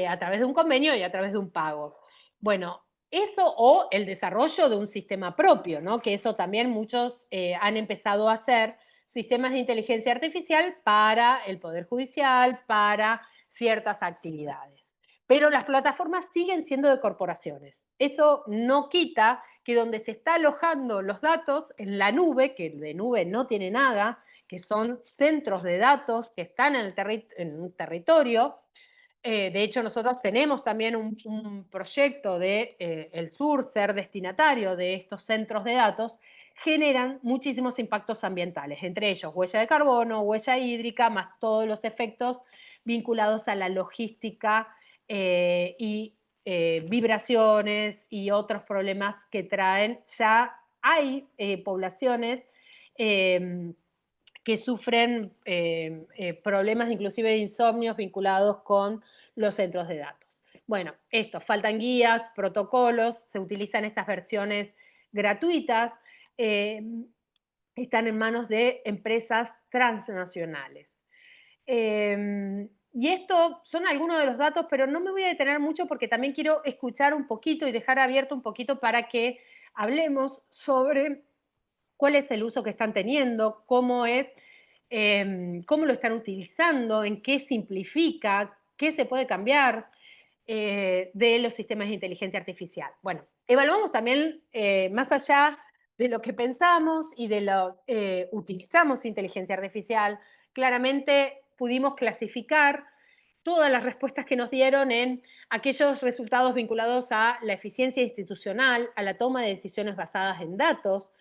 a través de un convenio y a través de un pago. Bueno, eso o el desarrollo de un sistema propio, ¿no? Que eso también muchos han empezado a hacer, sistemas de inteligencia artificial para el Poder Judicial, para ciertas actividades. Pero las plataformas siguen siendo de corporaciones. Eso no quita que donde se está alojando los datos en la nube, que de nube no tiene nada, que son centros de datos que están en un territorio. De hecho, nosotros tenemos también un proyecto de el sur ser destinatario de estos centros de datos, generan muchísimos impactos ambientales, entre ellos huella de carbono, huella hídrica, más todos los efectos vinculados a la logística y vibraciones y otros problemas que traen. Ya hay poblaciones que sufren problemas inclusive de insomnios vinculados con los centros de datos. Bueno, faltan guías, protocolos, se utilizan estas versiones gratuitas, están en manos de empresas transnacionales. Y estos son algunos de los datos, pero no me voy a detener mucho porque también quiero escuchar un poquito y dejar abierto un poquito para que hablemos sobre cuál es el uso que están teniendo, cómo lo están utilizando, en qué simplifica, qué se puede cambiar de los sistemas de inteligencia artificial. Bueno, evaluamos también, más allá de lo que pensamos y de lo utilizamos inteligencia artificial, claramente pudimos clasificar todas las respuestas que nos dieron en aquellos resultados vinculados a la eficiencia institucional, a la toma de decisiones basadas en datos,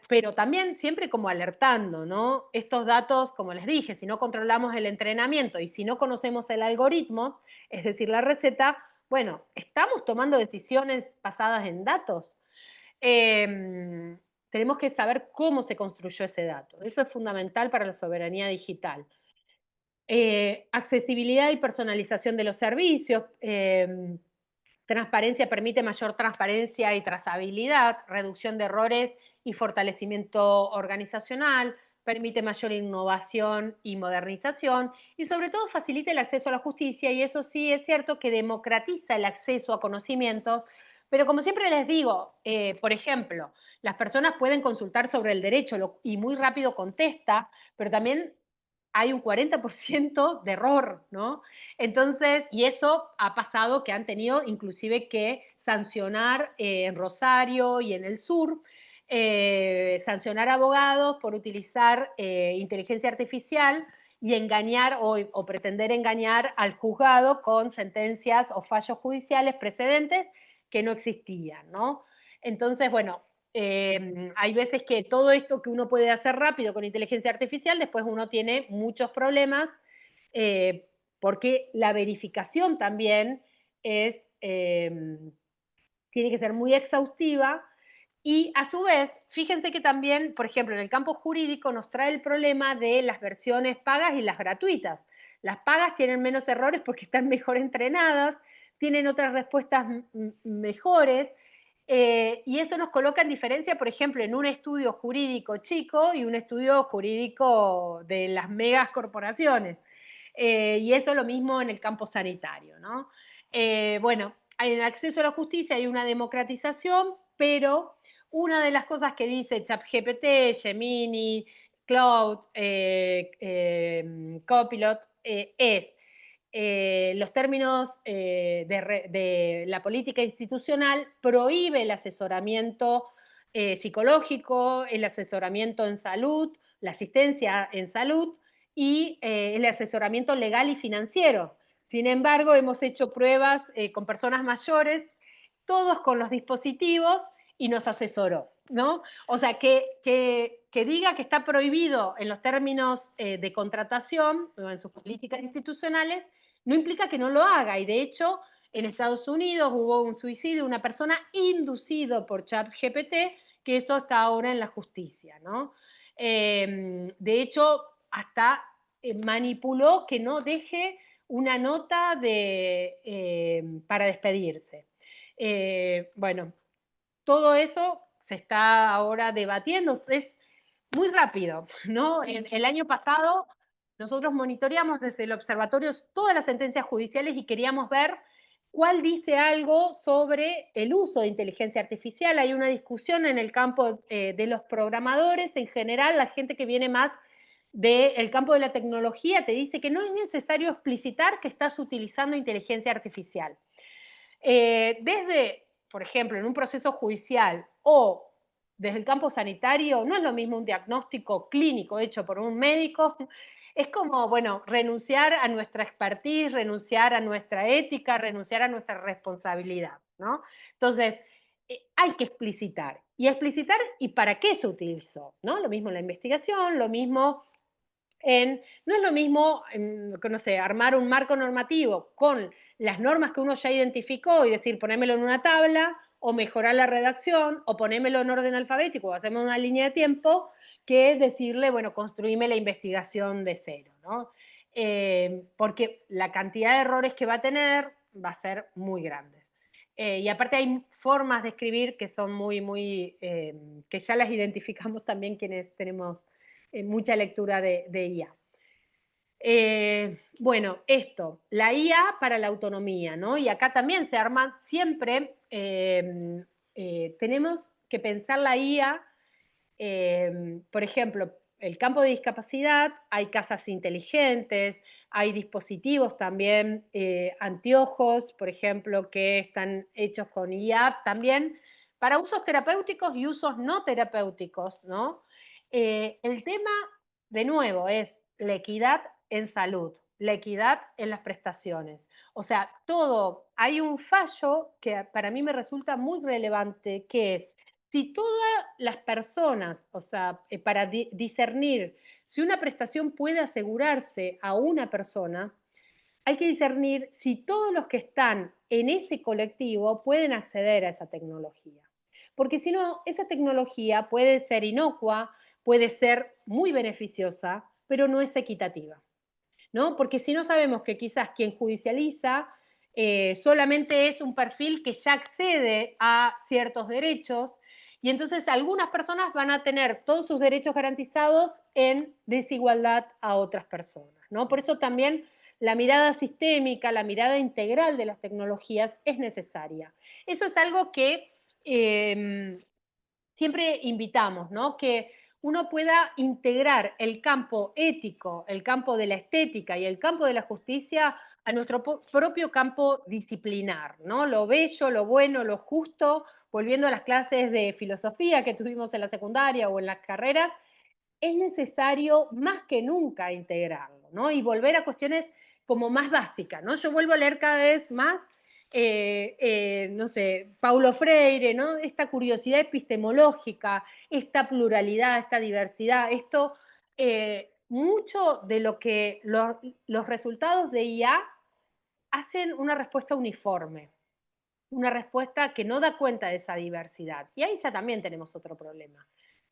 pero también siempre como alertando, ¿no? Estos datos, como les dije, si no controlamos el entrenamiento y si no conocemos el algoritmo, es decir, la receta, bueno, ¿estamos tomando decisiones basadas en datos? Tenemos que saber cómo se construyó ese dato. Eso es fundamental para la soberanía digital. Accesibilidad y personalización de los servicios. Transparencia permite mayor transparencia y trazabilidad, reducción de errores y fortalecimiento organizacional, permite mayor innovación y modernización y sobre todo facilita el acceso a la justicia, y eso sí es cierto que democratiza el acceso a conocimientos, pero como siempre les digo, por ejemplo, las personas pueden consultar sobre el derecho y muy rápido contesta, pero también hay un 40% de error, ¿no? Entonces, y eso ha pasado que han tenido inclusive que sancionar en Rosario y en el sur, sancionar abogados por utilizar inteligencia artificial y engañar o pretender engañar al juzgado con sentencias o fallos judiciales precedentes que no existían, ¿no? Entonces, bueno, hay veces que todo esto que uno puede hacer rápido con inteligencia artificial, después uno tiene muchos problemas, porque la verificación también tiene que ser muy exhaustiva, y a su vez, fíjense que también, por ejemplo, en el campo jurídico nos trae el problema de las versiones pagas y las gratuitas. Las pagas tienen menos errores porque están mejor entrenadas, tienen otras respuestas mejores, y eso nos coloca en diferencia, por ejemplo, en un estudio jurídico chico y un estudio jurídico de las megas corporaciones. Y eso lo mismo en el campo sanitario, ¿no? Bueno, en el acceso a la justicia hay una democratización, pero una de las cosas que dice ChatGPT, Gemini, Cloud, Copilot, es los términos de la política institucional prohíbe el asesoramiento psicológico, el asesoramiento en salud, la asistencia en salud y el asesoramiento legal y financiero. Sin embargo, hemos hecho pruebas con personas mayores, todos con los dispositivos, y nos asesoró, ¿no? O sea, que diga que está prohibido en los términos de contratación o en sus políticas institucionales, no implica que no lo haga. Y de hecho, en Estados Unidos hubo un suicidio de una persona inducido por ChatGPT, que eso está ahora en la justicia, ¿no? De hecho, hasta manipuló que no deje una nota para despedirse. Bueno, todo eso se está ahora debatiendo, es muy rápido, ¿no? El año pasado nosotros monitoreamos desde el observatorio todas las sentencias judiciales y queríamos ver cuál dice algo sobre el uso de inteligencia artificial. Hay una discusión en el campo de los programadores, en general, la gente que viene más del campo de la tecnología te dice que no es necesario explicitar que estás utilizando inteligencia artificial. Desde por ejemplo, en un proceso judicial o desde el campo sanitario, no es lo mismo un diagnóstico clínico hecho por un médico. Es como, bueno, renunciar a nuestra expertise, renunciar a nuestra ética, renunciar a nuestra responsabilidad, ¿no? Entonces, hay que explicitar. Y explicitar, ¿y para qué se utilizó? ¿No? Lo mismo en la investigación, lo mismo no es lo mismo, no sé, armar un marco normativo con las normas que uno ya identificó y decir, ponémelo en una tabla, o mejorar la redacción, o ponémelo en orden alfabético, o hacemos una línea de tiempo, que decirle, bueno, construime la investigación de cero, ¿no? Porque la cantidad de errores que va a tener va a ser muy grande. Y aparte hay formas de escribir que son que ya las identificamos también quienes tenemos mucha lectura de IA. Bueno, esto, la IA para la autonomía, ¿no? Y acá también se arma siempre, tenemos que pensar la IA, por ejemplo, el campo de discapacidad, hay casas inteligentes, hay dispositivos también, anteojos, por ejemplo, que están hechos con IA también, para usos terapéuticos y usos no terapéuticos, ¿no? El tema, de nuevo, es la equidad en salud, la equidad en las prestaciones. O sea, hay un fallo que para mí me resulta muy relevante, que es, si todas las personas, o sea, para discernir si una prestación puede asegurarse a una persona, hay que discernir si todos los que están en ese colectivo pueden acceder a esa tecnología. Porque si no, esa tecnología puede ser inocua, puede ser muy beneficiosa, pero no es equitativa, ¿no? Porque si no, sabemos que quizás quien judicializa solamente es un perfil que ya accede a ciertos derechos, y entonces algunas personas van a tener todos sus derechos garantizados en desigualdad a otras personas, ¿no? Por eso también la mirada sistémica, la mirada integral de las tecnologías es necesaria. Eso es algo que siempre invitamos, ¿no? Que uno pueda integrar el campo ético, el campo de la estética y el campo de la justicia a nuestro propio campo disciplinar, ¿no? Lo bello, lo bueno, lo justo, volviendo a las clases de filosofía que tuvimos en la secundaria o en las carreras, es necesario más que nunca integrarlo, ¿no? Y volver a cuestiones como más básicas, ¿no? Yo vuelvo a leer cada vez más, no sé, Paulo Freire, ¿no? Esta curiosidad epistemológica, esta pluralidad, esta diversidad, esto, mucho de lo que los resultados de IA hacen una respuesta uniforme, una respuesta que no da cuenta de esa diversidad. Y ahí ya también tenemos otro problema.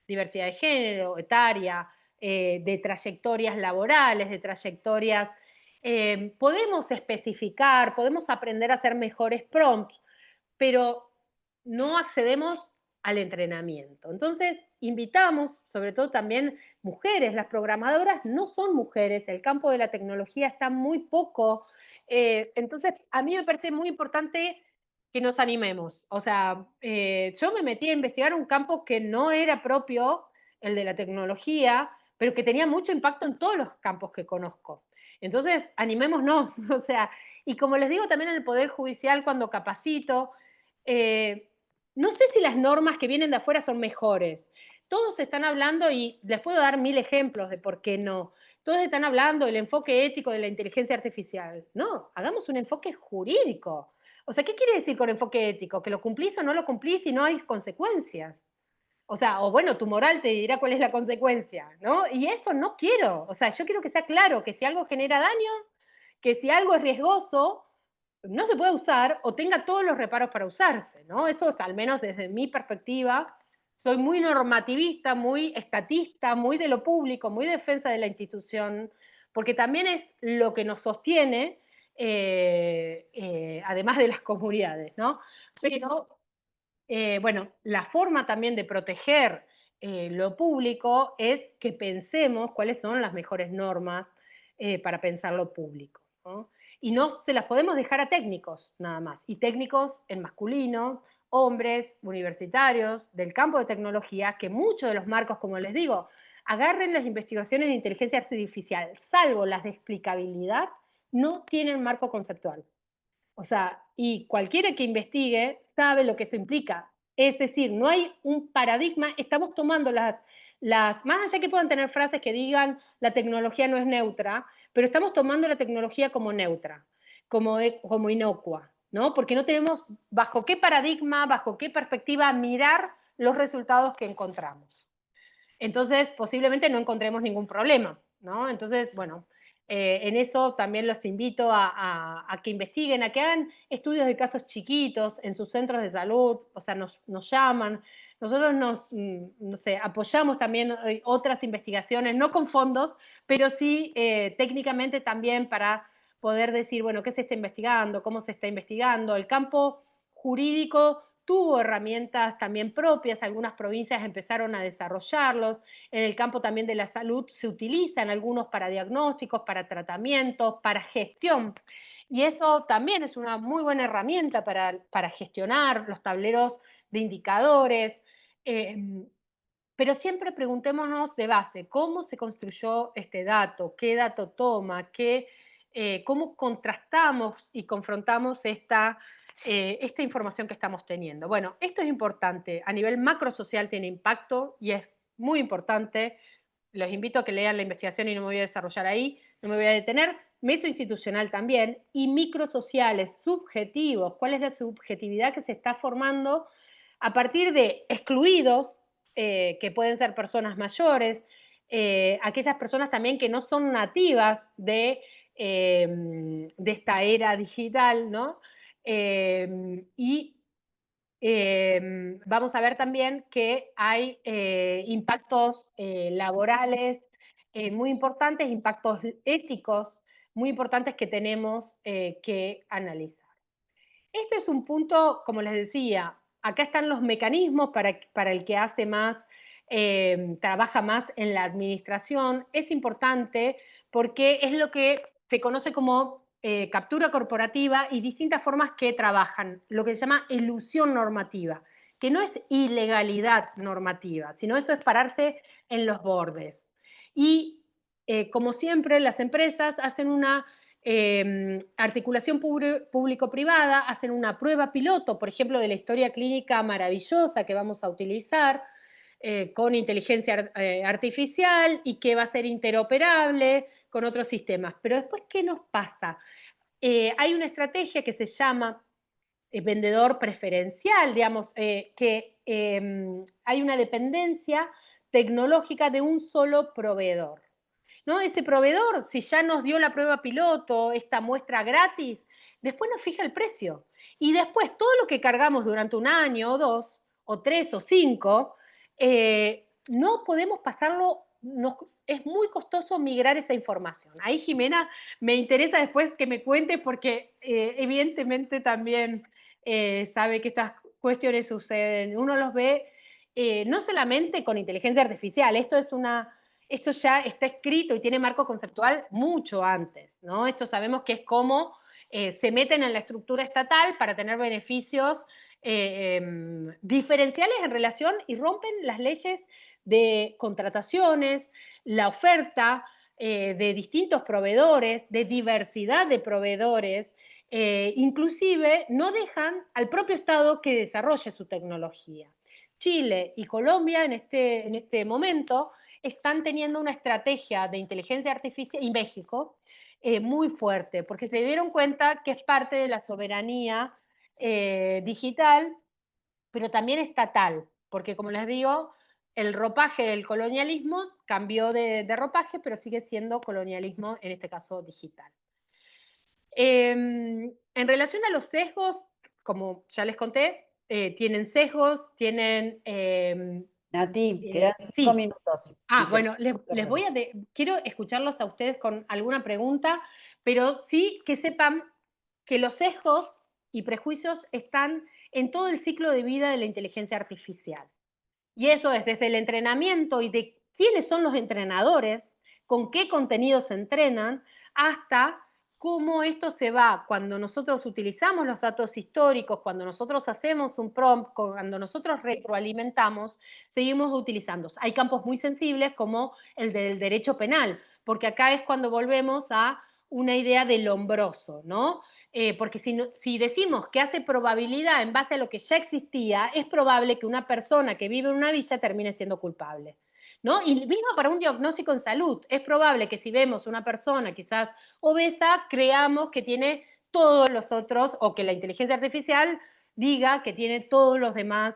Diversidad de género, etaria, de trayectorias laborales, de trayectorias. Podemos especificar, podemos aprender a hacer mejores prompts, pero no accedemos al entrenamiento. Entonces, invitamos, sobre todo también mujeres, las programadoras no son mujeres, el campo de la tecnología está muy poco. Entonces, a mí me parece muy importante que nos animemos. O sea, yo me metí a investigar un campo que no era propio, el de la tecnología, pero que tenía mucho impacto en todos los campos que conozco. Entonces, animémonos, o sea, y como les digo también en el Poder Judicial cuando capacito, no sé si las normas que vienen de afuera son mejores. Todos están hablando, y les puedo dar 1000 ejemplos de por qué no. Todos están hablando del enfoque ético de la inteligencia artificial. No, hagamos un enfoque jurídico. O sea, ¿qué quiere decir con enfoque ético? ¿Que lo cumplís o no lo cumplís y no hay consecuencias? O sea, o bueno, tu moral te dirá cuál es la consecuencia, ¿no? Y eso no quiero. O sea, yo quiero que sea claro que si algo genera daño, que si algo es riesgoso, no se puede usar o tenga todos los reparos para usarse, ¿no? Eso es, al menos desde mi perspectiva, soy muy normativista, muy estatista, muy de lo público, muy defensa de la institución, porque también es lo que nos sostiene, además de las comunidades, ¿no? Pero bueno, la forma también de proteger lo público es que pensemos cuáles son las mejores normas para pensar lo público, ¿no? Y no se las podemos dejar a técnicos nada más, y técnicos en masculino, hombres, universitarios, del campo de tecnología, que muchos de los marcos, como les digo, agarren las investigaciones de inteligencia artificial, salvo las de explicabilidad, no tienen marco conceptual. O sea, y cualquiera que investigue sabe lo que eso implica. Es decir, no hay un paradigma, estamos tomando más allá que puedan tener frases que digan la tecnología no es neutra, pero estamos tomando la tecnología como neutra, como inocua, ¿no? Porque no tenemos bajo qué paradigma, bajo qué perspectiva mirar los resultados que encontramos. Entonces, posiblemente no encontremos ningún problema, ¿no? Entonces, bueno, en eso también los invito a que investiguen, a que hagan estudios de casos chiquitos en sus centros de salud, o sea, nos llaman. Nosotros no sé, apoyamos también otras investigaciones, no con fondos, pero sí técnicamente también para poder decir, bueno, qué se está investigando, cómo se está investigando. El campo jurídico tuvo herramientas también propias, algunas provincias empezaron a desarrollarlos, en el campo también de la salud se utilizan algunos para diagnósticos, para tratamientos, para gestión. Y eso también es una muy buena herramienta para gestionar los tableros de indicadores. Pero siempre preguntémonos de base, ¿cómo se construyó este dato? ¿Qué dato toma? ¿Cómo contrastamos y confrontamos esta información que estamos teniendo? Bueno, esto es importante. A nivel macrosocial tiene impacto y es muy importante. Los invito a que lean la investigación y no me voy a desarrollar ahí, no me voy a detener. Mesoinstitucional también. Y microsociales, subjetivos. ¿Cuál es la subjetividad que se está formando a partir de excluidos, que pueden ser personas mayores, aquellas personas también que no son nativas de esta era digital, ¿no? Y vamos a ver también que hay impactos laborales muy importantes, impactos éticos muy importantes que tenemos que analizar. Este es un punto, como les decía, acá están los mecanismos para el que hace más, trabaja más en la administración. Es importante porque es lo que se conoce como captura corporativa y distintas formas que trabajan, lo que se llama elusión normativa, que no es ilegalidad normativa, sino eso es pararse en los bordes. Y como siempre, las empresas hacen una articulación público-privada, hacen una prueba piloto, por ejemplo, de la historia clínica maravillosa que vamos a utilizar con inteligencia artificial y que va a ser interoperable con otros sistemas. Pero después, ¿qué nos pasa? Hay una estrategia que se llama vendedor preferencial, digamos, que hay una dependencia tecnológica de un solo proveedor. ¿No? Ese proveedor, si ya nos dio la prueba piloto, esta muestra gratis, después nos fija el precio. Y después todo lo que cargamos durante un año o dos, o tres o cinco, no podemos pasarlo, es muy costoso migrar esa información. Ahí, Jimena, me interesa después que me cuente porque evidentemente también sabe que estas cuestiones suceden. Uno los ve no solamente con inteligencia artificial, esto ya está escrito y tiene marco conceptual mucho antes, ¿no? Esto sabemos que es cómo se meten en la estructura estatal para tener beneficios diferenciales en relación y rompen las leyes de contrataciones, la oferta de distintos proveedores, de diversidad de proveedores, inclusive no dejan al propio Estado que desarrolle su tecnología. Chile y Colombia en este momento están teniendo una estrategia de inteligencia artificial, y México, muy fuerte, porque se dieron cuenta que es parte de la soberanía digital, pero también estatal, porque como les digo, el ropaje del colonialismo cambió de ropaje, pero sigue siendo colonialismo, en este caso digital. En relación a los sesgos, como ya les conté, tienen sesgos, tienen...
Nati, quedan 5
sí.
minutos.
Bueno, quiero escucharlos a ustedes con alguna pregunta, pero sí que sepan que los sesgos y prejuicios están en todo el ciclo de vida de la inteligencia artificial. Y eso es desde el entrenamiento y de quiénes son los entrenadores, con qué contenidos se entrenan, hasta cómo esto se va cuando nosotros utilizamos los datos históricos, cuando nosotros hacemos un prompt, cuando nosotros retroalimentamos, seguimos utilizando. Hay campos muy sensibles como el del derecho penal, porque acá es cuando volvemos a una idea del hombroso, ¿no? porque si decimos que hace probabilidad en base a lo que ya existía, es probable que una persona que vive en una villa termine siendo culpable, ¿no? Y mismo para un diagnóstico en salud, es probable que si vemos una persona quizás obesa, creamos que tiene todos los otros, o que la inteligencia artificial diga que tiene todos los demás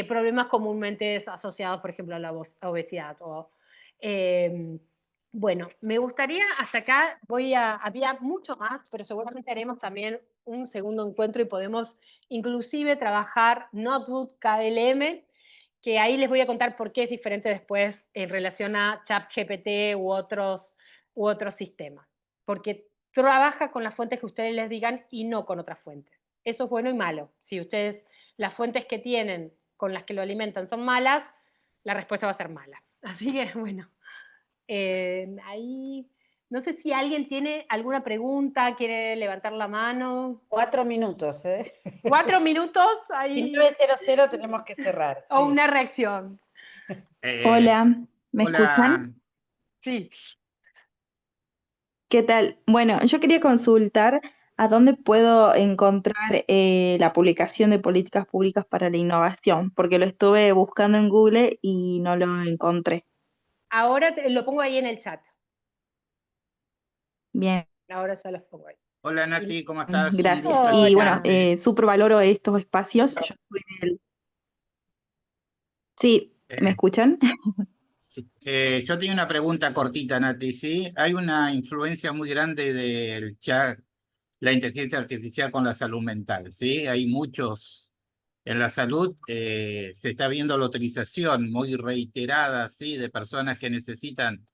problemas comúnmente asociados, por ejemplo, a la obesidad. Bueno, me gustaría, hasta acá había mucho más, pero seguramente haremos también un segundo encuentro y podemos inclusive trabajar Notebook KLM, que ahí les voy a contar por qué es diferente después en relación a ChatGPT u otros sistemas. Porque trabaja con las fuentes que ustedes les digan y no con otras fuentes. Eso es bueno y malo. Si ustedes, las fuentes que tienen con las que lo alimentan son malas, la respuesta va a ser mala. Así que, bueno, ahí, no sé si alguien tiene alguna pregunta, quiere levantar la mano.
4 minutos, ¿eh?
4 minutos, ahí,
19:00 tenemos que cerrar,
o
sí.
una reacción.
Hola, ¿me escuchan?
Hola,
Sí.
¿Qué tal? Bueno, yo quería consultar a dónde puedo encontrar la publicación de políticas públicas para la innovación, porque lo estuve buscando en Google y no lo encontré.
Ahora lo pongo ahí en el chat.
Bien,
Ahora ya los pongo ahí.
hola Nati, ¿cómo estás? Un
gracias.
gusto
Y bueno,
escucharte.
súper valoro estos espacios. Yo soy del... Sí, ¿me
Eh,
escuchan?
sí, yo tengo una pregunta cortita, Nati, ¿sí? Hay una influencia muy grande del chat, la inteligencia artificial con la salud mental, ¿sí? Hay muchos en la salud, se está viendo la utilización muy reiterada, ¿sí? De personas que necesitan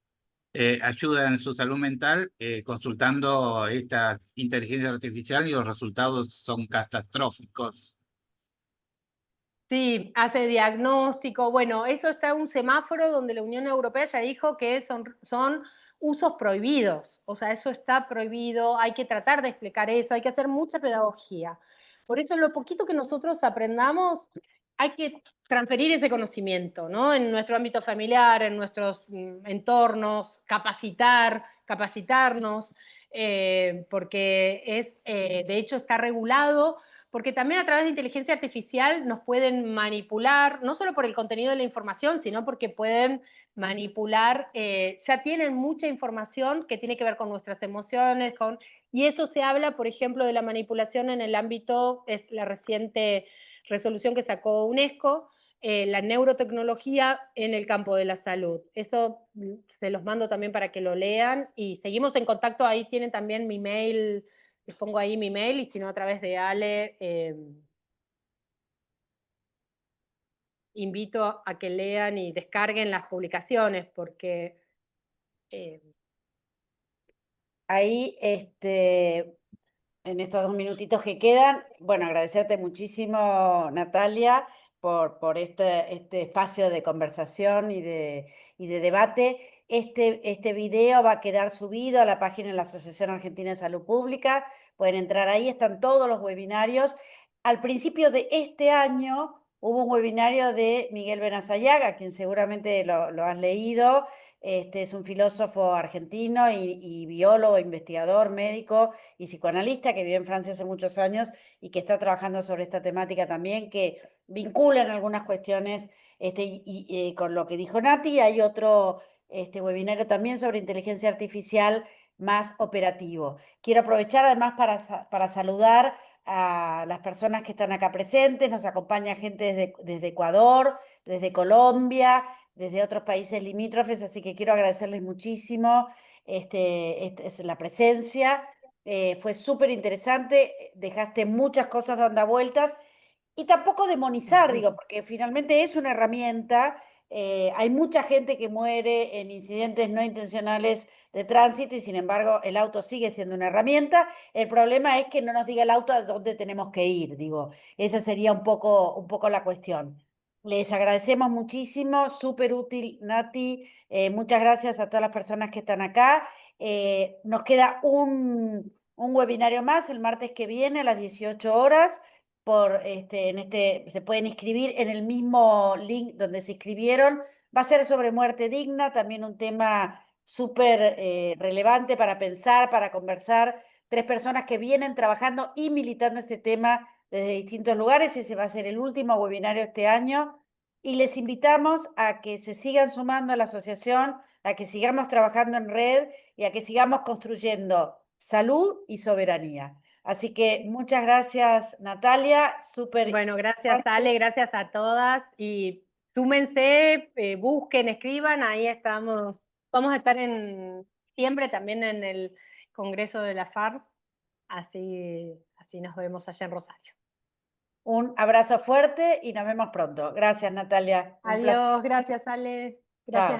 ayuda en su salud mental, consultando esta inteligencia artificial y los resultados son catastróficos.
Sí, hace diagnóstico. Bueno, eso está en un semáforo donde la Unión Europea ya dijo que son usos prohibidos. O sea, eso está prohibido, hay que tratar de explicar eso, hay que hacer mucha pedagogía. Por eso lo poquito que nosotros aprendamos, hay que transferir ese conocimiento, ¿no? En nuestro ámbito familiar, en nuestros entornos, capacitarnos, porque de hecho está regulado, porque también a través de inteligencia artificial nos pueden manipular, no solo por el contenido de la información, sino porque pueden manipular, ya tienen mucha información que tiene que ver con nuestras emociones, y eso se habla, por ejemplo, de la manipulación en el ámbito, es la reciente resolución que sacó UNESCO, la neurotecnología en el campo de la salud. Eso se los mando también para que lo lean, y seguimos en contacto, ahí tienen también mi mail. Les pongo ahí mi mail, y si no a través de Ale, invito a que lean y descarguen las publicaciones, porque
Ahí, en estos 2 minutitos que quedan, bueno, agradecerte muchísimo, Natalia, por este espacio de conversación y de debate. Este video va a quedar subido a la página de la Asociación Argentina de Salud Pública. Pueden entrar ahí, están todos los webinarios. Al principio de este año hubo un webinario de Miguel Benazayaga, quien seguramente lo has leído. Es un filósofo argentino y biólogo, investigador, médico y psicoanalista que vive en Francia hace muchos años y que está trabajando sobre esta temática también, que vincula en algunas cuestiones con lo que dijo Nati. Hay otro webinario también sobre inteligencia artificial más operativo. Quiero aprovechar además para saludar a las personas que están acá presentes. Nos acompaña gente desde Ecuador, desde Colombia, desde otros países limítrofes, así que quiero agradecerles muchísimo la presencia. Fue súper interesante, dejaste muchas cosas dando vueltas y tampoco demonizar, digo, porque finalmente es una herramienta. Hay mucha gente que muere en incidentes no intencionales de tránsito y sin embargo el auto sigue siendo una herramienta. El problema es que no nos diga el auto a dónde tenemos que ir, digo, esa sería un poco la cuestión. Les agradecemos muchísimo, súper útil, Nati. Muchas gracias a todas las personas que están acá. Nos queda un webinario más el martes que viene a las 18 horas. Se pueden inscribir en el mismo link donde se inscribieron. Va a ser sobre muerte digna, también un tema súper relevante para pensar, para conversar 3 personas que vienen trabajando y militando este tema desde distintos lugares. Ese va a ser el último webinario este año. Y les invitamos a que se sigan sumando a la asociación, a que sigamos trabajando en red y a que sigamos construyendo salud y soberanía. Así que muchas gracias, Natalia. Súper
Bueno, gracias Ale, gracias a todas y súmense, busquen, escriban, ahí estamos. Vamos a estar en diciembre también en el Congreso de la FARC, así nos vemos allá en Rosario.
Un abrazo fuerte y nos vemos pronto. Gracias, Natalia. Un placer.
Adiós, gracias Ale, gracias
Chao.
a